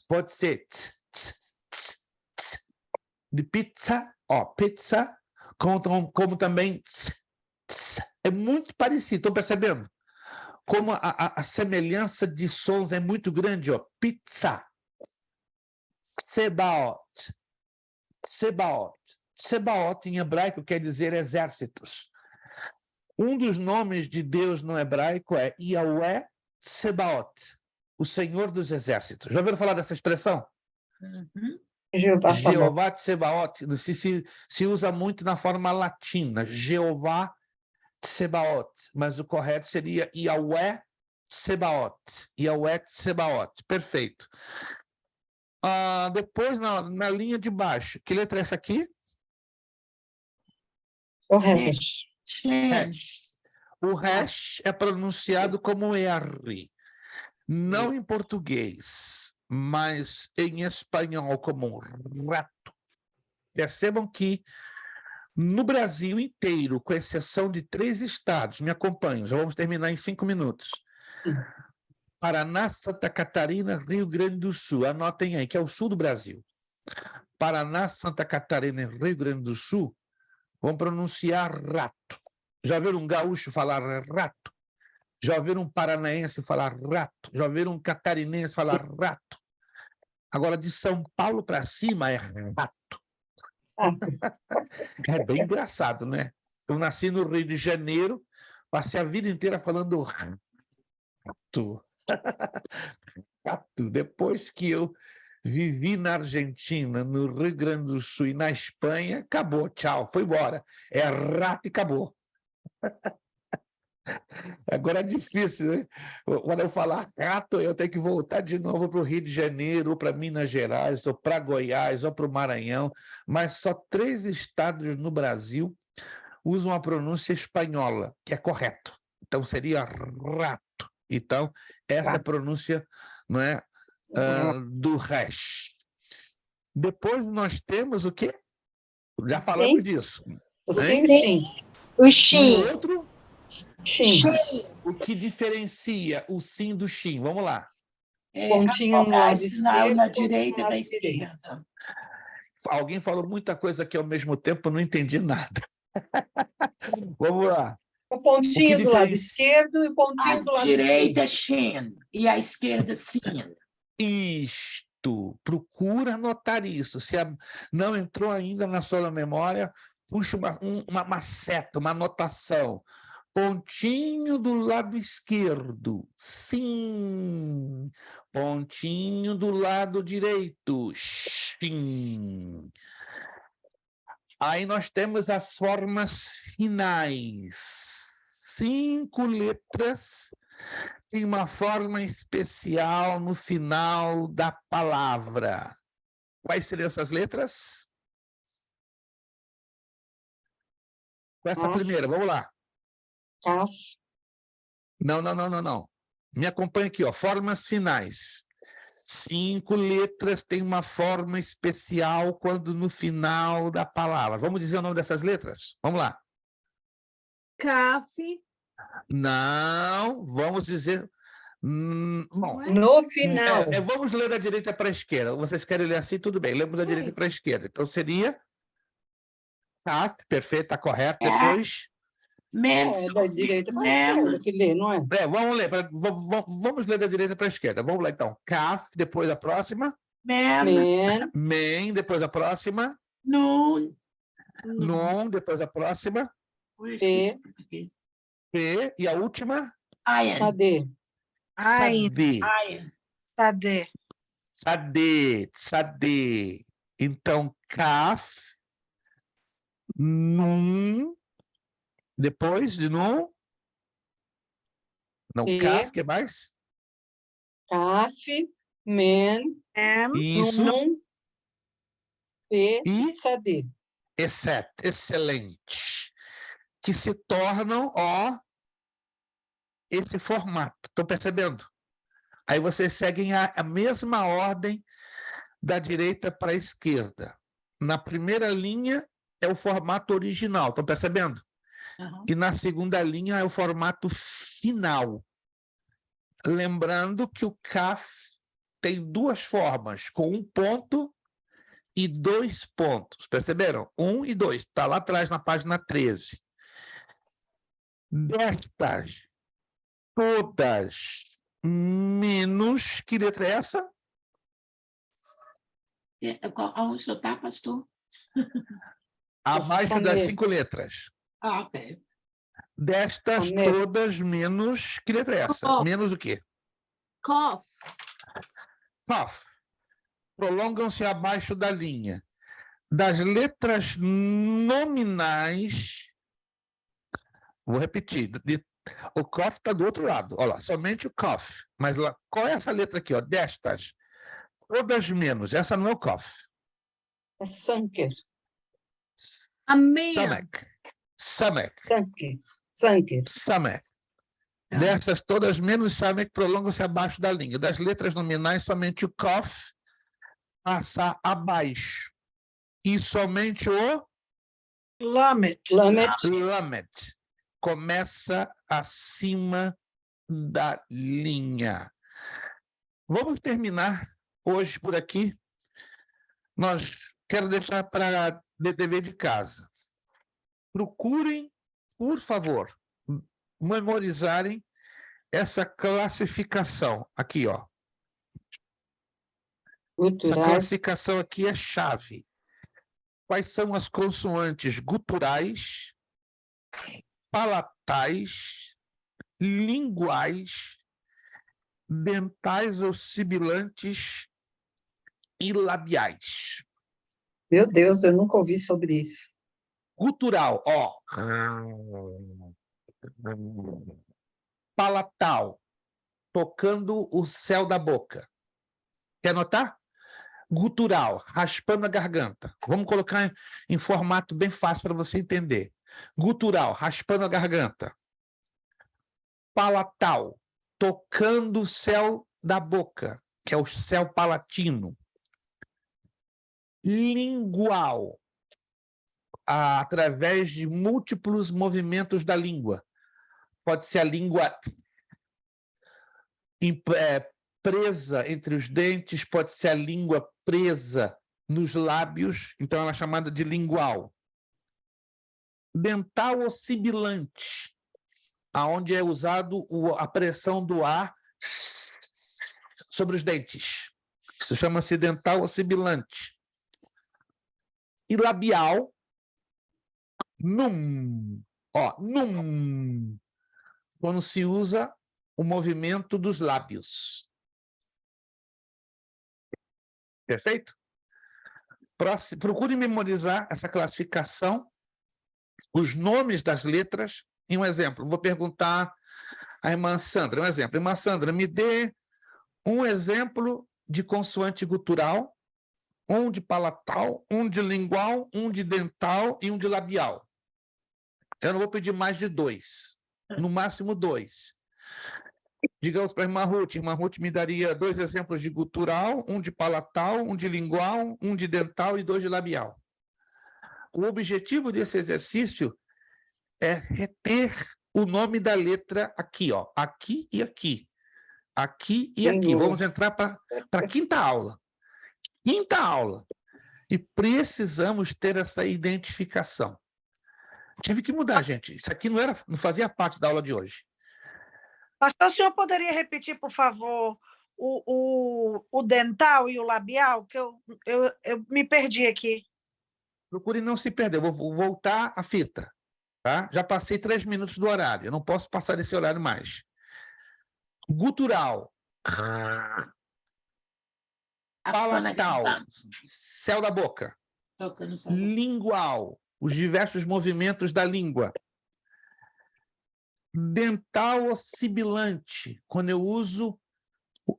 Pode ser ts. De pizza, pizza, como também ts. É muito parecido, estão percebendo? Como a semelhança de sons é muito grande, pizza. Sebaot. Sebaot em hebraico quer dizer exércitos. Um dos nomes de Deus no hebraico é Yahweh Tsebaot, o Senhor dos Exércitos. Já ouviram falar dessa expressão? Uhum. Jeová Sabaoth. Jeová Tsebaot se usa muito na forma latina, Jeová Tsebaot, mas o correto seria Yahweh Tsebaot. Yahweh Tsebaot, perfeito. Depois, na linha de baixo, que letra é essa aqui? O Resh. Shem. Resh. O Resh é pronunciado como R, não em português, mas em espanhol como rato. Percebam que no Brasil inteiro, com exceção de 3 estados, me acompanham, já vamos terminar em 5 minutos. Paraná, Santa Catarina, Rio Grande do Sul, anotem aí, que é o sul do Brasil. Paraná, Santa Catarina e Rio Grande do Sul vão pronunciar rato. Já ouviram um gaúcho falar rato? Já ouviram um paranaense falar rato? Já ouviram um catarinense falar rato? Agora, de São Paulo para cima é rato. É bem engraçado, né? Eu nasci no Rio de Janeiro, passei a vida inteira falando rato. Rato. Depois que eu vivi na Argentina, no Rio Grande do Sul e na Espanha, acabou, tchau, foi embora. É rato e acabou. Agora é difícil, né? Quando eu falar rato, eu tenho que voltar de novo para o Rio de Janeiro, ou para Minas Gerais, ou para Goiás, ou para o Maranhão, mas só 3 estados no Brasil usam a pronúncia espanhola, que é correto. Então, seria rato. Então, essa é a pronúncia, não é, do Resh. Depois nós temos o quê? Já falamos disso. Sim. O E Shin. o outro? Shin. O que diferencia o sim do shin? Vamos lá. Pontinho no lado esquerdo, Na pontinho direita no e da lado direito. esquerda. Alguém falou muita coisa aqui ao mesmo tempo, eu não entendi nada. Vamos lá. O pontinho O que do lado diferencia- esquerdo e o pontinho do A lado direita esquerdo. é Shem e a esquerda Sin. Isto. Procura anotar isso. Se não entrou ainda na sua memória, puxa uma seta, uma anotação. Pontinho do lado esquerdo, sim. Pontinho do lado direito, sim. Aí nós temos as formas finais. 5 letras tem uma forma especial no final da palavra. Quais seriam essas letras? Essa Kaf. primeira, vamos lá. Kaf. Não. Me acompanha aqui, ó. Formas finais. 5 letras têm uma forma especial quando no final da palavra. Vamos dizer o nome dessas letras? Vamos lá. Caf. Não, vamos dizer... bom, No final. vamos ler da direita para a esquerda. Vocês querem ler assim? Tudo bem. Lemos da direita para a esquerda. Então seria... Tá, perfeito, está correto. Depois... Da direita para a esquerda que lê, não é? Vamos ler. Vamos ler da direita para a esquerda. Vamos lá, então. Kaf, depois a próxima. Men. Men, depois a próxima. Nun. Nun, depois a próxima. P. P, e a última? Ayan. Sade. Sade. Ayan. Sade. Sade. Então, Kaf, Nun, depois de Nun. Não, P. Kaf, que mais? Kaf. Men. Isso. Nun. P. E Sade. excelente. Que se tornam, esse formato. Estão percebendo? Aí vocês seguem a mesma ordem da direita para a esquerda. Na primeira linha é o formato original, estão percebendo? Uhum. E na segunda linha é o formato final. Lembrando que o Kaf tem 2 formas, com 1 ponto e 2 pontos. Perceberam? 1 e 2. Está lá atrás na página 13. Destas, todas, menos... Que letra é essa? Aonde o senhor está, pastor? Abaixo das Saber. 5 letras. Ok. Destas Lamet. todas menos... Que letra é essa? Cough. Menos o quê? Cough. Cough. Prolongam-se abaixo da linha. Das letras nominais... Vou repetir. O cough está do outro lado. Olha lá, somente o cough. Mas lá, qual é essa letra aqui? Ó? Destas. Todas menos. Essa não é o cough. É Sanker. Amém. Samek. Sanker. Samek. Dessas todas menos Samek prolongam-se abaixo da linha. Das letras nominais, somente o cough passa abaixo. E somente o Lamet. lamet começa acima da linha. Vamos terminar hoje por aqui. Quero deixar para dever de casa. Procurem, por favor, memorizarem essa classificação aqui, ó. Essa Guturais. classificação aqui é chave. Quais são as consoantes guturais, palatais, linguais, dentais ou sibilantes e labiais. Meu Deus, eu nunca ouvi sobre isso. Gutural, ó. Palatal, tocando o céu da boca. Quer anotar? Gutural, raspando a garganta. Vamos colocar em formato bem fácil para você entender. Gutural, raspando a garganta. Palatal, tocando o céu da boca, que é o céu palatino. Lingual, através de múltiplos movimentos da língua. Pode ser a língua presa entre os dentes, pode ser a língua presa nos lábios, então ela é chamada de lingual. Dental ou sibilante, aonde é usado a pressão do ar sobre os dentes. Isso chama-se dental ou sibilante. E labial, num, ó, num, quando se usa o movimento dos lábios. Perfeito? Procure memorizar essa classificação, os nomes das letras. E um exemplo, vou perguntar à irmã Sandra, um exemplo. Irmã Sandra, me dê um exemplo de consoante gutural, um de palatal, um de lingual, um de dental e um de labial. Eu não vou pedir mais de 2, no máximo 2. Digamos para a irmã Ruth me daria 2 exemplos de gutural, um de palatal, um de lingual, um de dental e 2 de labial. O objetivo desse exercício é reter o nome da letra aqui, ó, aqui e aqui. Aqui e aqui. Vamos entrar para a quinta aula. Quinta aula. E precisamos ter essa identificação. Tive que mudar, gente. Isso aqui não fazia parte da aula de hoje. Pastor, o senhor poderia repetir, por favor, o dental e o labial? Que eu me perdi aqui. Procure não se perder. Eu vou voltar a fita. Tá? Já passei 3 minutos do horário. Eu não posso passar desse horário mais. Gutural. Palatal. Céu da boca. Lingual. Os diversos movimentos da língua. Dental ou sibilante, quando eu uso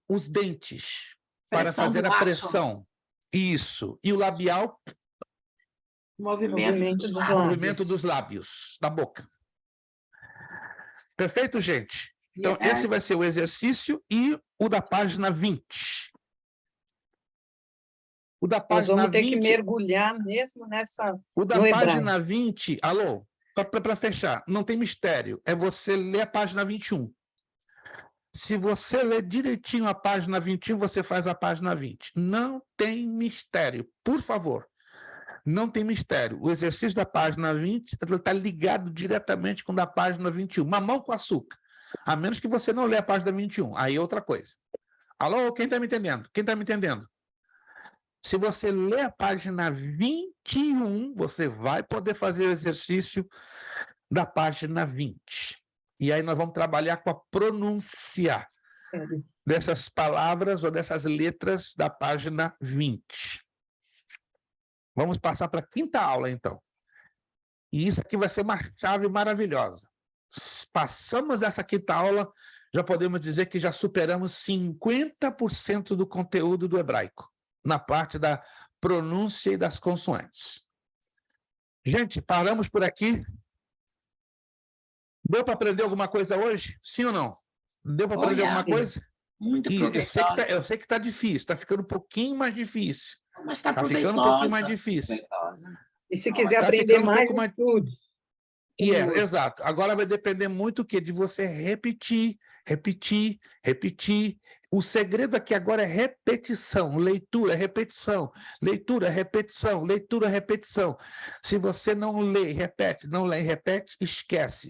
os dentes para fazer a pressão. Isso. E o labial? Movimento dos lábios, da boca. Perfeito, gente? Então, esse vai ser o exercício e o da página 20. O da página Nós vamos ter 20, que mergulhar mesmo nessa... O da página 20, alô? Para fechar, não tem mistério, é você ler a página 21. Se você ler direitinho a página 21, você faz a página 20. Não tem mistério, por favor. Não tem mistério. O exercício da página 20 está ligado diretamente com o da página 21. Mamão com açúcar. A menos que você não lê a página 21. Aí é outra coisa. Alô, quem está me entendendo? Quem está me entendendo? Se você ler a página 21, você vai poder fazer o exercício da página 20. E aí nós vamos trabalhar com a pronúncia dessas palavras ou dessas letras da página 20. Vamos passar para a 5ª aula, então. E isso aqui vai ser uma chave maravilhosa. Passamos essa 5ª aula, já podemos dizer que já superamos 50% do conteúdo do hebraico, na parte da pronúncia e das consoantes. Gente, paramos por aqui. Deu para aprender alguma coisa hoje? Sim ou não? Deu para aprender alguma coisa? Muito proveitosa. Eu sei que está difícil, está ficando um pouquinho mais difícil. Mas está ficando um pouquinho mais difícil. E se quiser aprender mais, tudo. Exato. Agora vai depender muito de você repetir. O segredo aqui agora é repetição, leitura, repetição, leitura, repetição, leitura, repetição. Se você não lê, repete, esquece.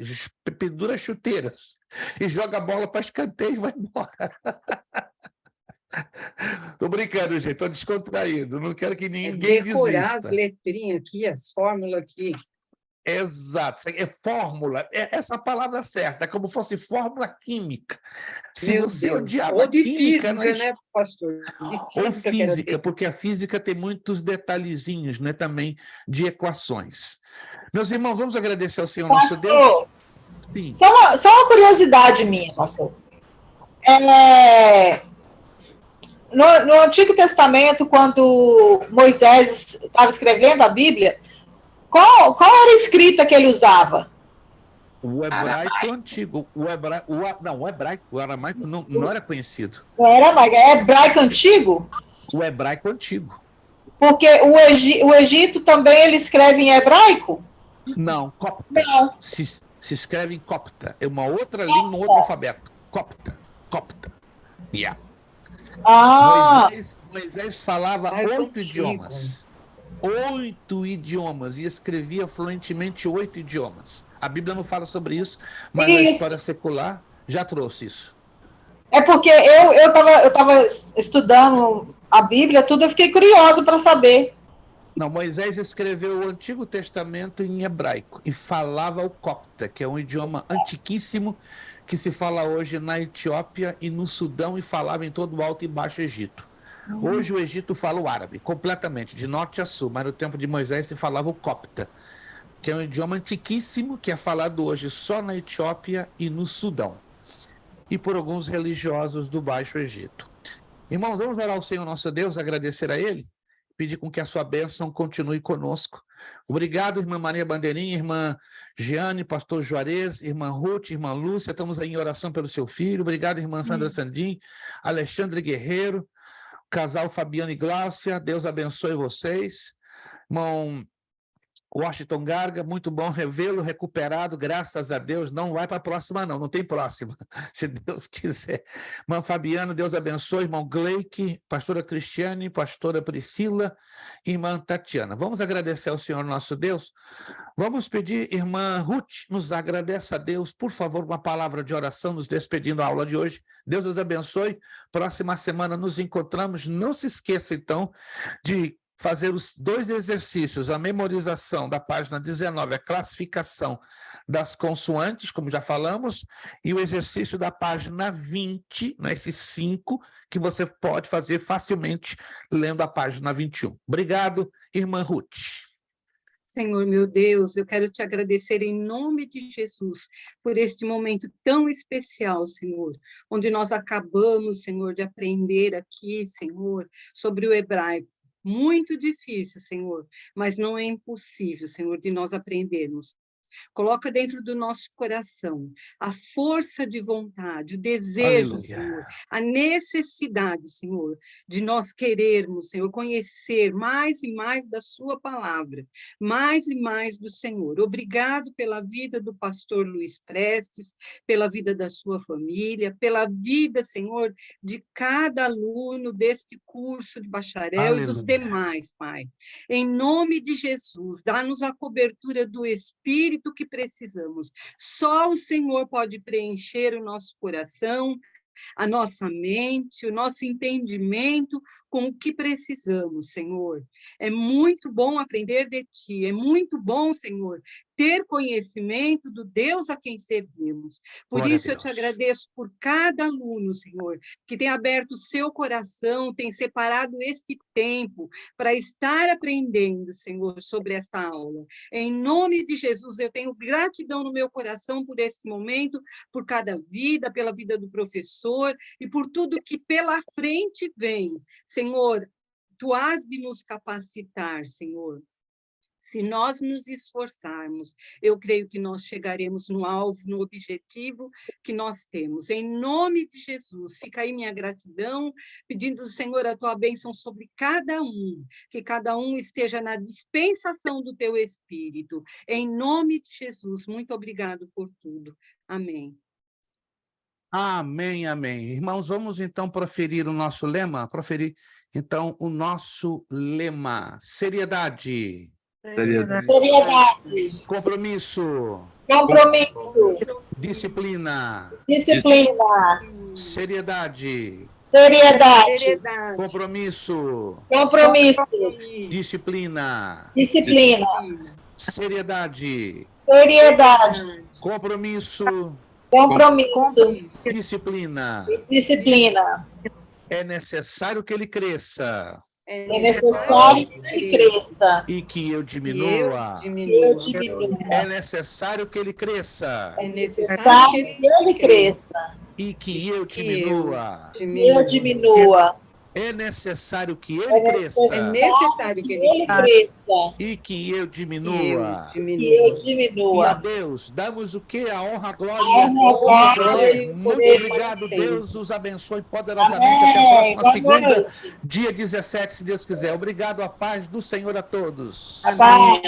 Pendura as chuteiras e joga a bola para escanteio e vai embora. Tô brincando, gente, tô descontraído. Não quero que ninguém decorar desista. as letrinhas aqui, as fórmulas aqui. Exato, é fórmula, essa palavra certa, é como se fosse fórmula química. Se Meu você Deus. odiava Ou de química, física, né, pastor? Ou física, porque a física tem muitos detalhezinhos, né, também de equações. Meus irmãos, vamos agradecer ao Senhor nosso Deus? Sim. Só uma curiosidade minha, pastor. No Antigo Testamento, quando Moisés estava escrevendo a Bíblia, qual era a escrita que ele usava? O hebraico antigo. O aramaico não era conhecido. Não era, mas é hebraico antigo? O hebraico antigo. Porque o Egito também ele escreve em hebraico? Não, copta. Não. Se escreve em copta. É uma outra língua, um outro alfabeto. Copta. Yeah. Moisés falava 8 idiomas. 8 idiomas e escrevia fluentemente 8 idiomas. A Bíblia não fala sobre isso, mas a história secular já trouxe isso. É porque eu estava estudando a Bíblia, tudo, eu fiquei curiosa para saber. Não, Moisés escreveu o Antigo Testamento em hebraico e falava o copta, que é um idioma antiquíssimo que se fala hoje na Etiópia e no Sudão e falava em todo o Alto e Baixo Egito. Hoje o Egito fala o árabe, completamente, de norte a sul, mas no tempo de Moisés se falava o copta, que é um idioma antiquíssimo que é falado hoje só na Etiópia e no Sudão, e por alguns religiosos do Baixo Egito. Irmãos, vamos orar ao Senhor nosso Deus, agradecer a Ele, pedir com que a sua bênção continue conosco. Obrigado, irmã Maria Bandeirinha, irmã Giane, pastor Juarez, irmã Ruth, irmã Lúcia, estamos aí em oração pelo seu filho. Obrigado, irmã Sandra Sandim, Alexandre Guerreiro, casal Fabiano e Gláucia, Deus abençoe vocês. Irmão Washington Garga, muito bom revê-lo, recuperado, graças a Deus. Não vai para a próxima, não tem próxima, se Deus quiser. Irmã Fabiano, Deus abençoe. Irmão Gleique, pastora Cristiane, pastora Priscila, irmã Tatiana. Vamos agradecer ao Senhor nosso Deus. Vamos pedir, irmã Ruth, nos agradeça a Deus, por favor, uma palavra de oração, nos despedindo da aula de hoje. Deus nos abençoe. Próxima semana nos encontramos. Não se esqueça, então, de fazer os 2 exercícios, a memorização da página 19, a classificação das consoantes, como já falamos, e o exercício da página 20, né, esses 5, que você pode fazer facilmente lendo a página 21. Obrigado, irmã Ruth. Senhor, meu Deus, eu quero te agradecer em nome de Jesus por este momento tão especial, Senhor, onde nós acabamos, Senhor, de aprender aqui, Senhor, sobre o hebraico. Muito difícil, Senhor, mas não é impossível, Senhor, de nós aprendermos. Coloca dentro do nosso coração a força de vontade, o desejo, Aleluia. Senhor, a necessidade, Senhor, de nós querermos, Senhor, conhecer mais e mais da sua palavra, mais e mais do Senhor. Obrigado pela vida do pastor Luiz Prestes, pela vida da sua família, pela vida, Senhor, de cada aluno deste curso de bacharel. Aleluia. E dos demais, Pai. Em nome de Jesus, dá-nos a cobertura do Espírito que precisamos. Só o Senhor pode preencher o nosso coração, a nossa mente, o nosso entendimento com o que precisamos, Senhor. É muito bom aprender de Ti, é muito bom, Senhor, ter conhecimento do Deus a quem servimos. Por Glória a isso eu te Deus. agradeço por cada aluno, Senhor, que tem aberto o seu coração, tem separado este tempo para estar aprendendo, Senhor, sobre essa aula. Em nome de Jesus, eu tenho gratidão no meu coração por esse momento, por cada vida, pela vida do professor e por tudo que pela frente vem. Senhor, Tu has de nos capacitar, Senhor. Se nós nos esforçarmos, eu creio que nós chegaremos no alvo, no objetivo que nós temos. Em nome de Jesus, fica aí minha gratidão, pedindo, Senhor, a Tua bênção sobre cada um, que cada um esteja na dispensação do Teu Espírito. Em nome de Jesus, muito obrigado por tudo. Amém. Amém, amém. Irmãos, vamos então proferir o nosso lema? Proferir, então, o nosso lema. Seriedade. Seriedade. Seriedade, Compromisso. compromisso, Disciplina. disciplina, Seriedade. seriedade, Seriedade. Compromisso. compromisso, Disciplina. disciplina, Seriedade. seriedade, Compromisso. compromisso, Disciplina. disciplina. É necessário que ele cresça É necessário que ele cresça, e que eu Que eu diminua. que eu diminua. diminua. É necessário que ele cresça É necessário Necessário que que ele cresça, e que eu Que eu diminua. que eu diminua. É necessário que ele cresça É necessário que Que ele ele cresça, e que eu que eu diminua. que eu diminua. E a diminua. Deus, damos o que? A honra, a glória. Honra, glória, poder. Muito poder obrigado, para sempre. Deus os abençoe poderosamente. Amém. Até a próxima Boa segunda, noite. dia 17, se Deus quiser. Obrigado, a paz do Senhor a todos. A paz.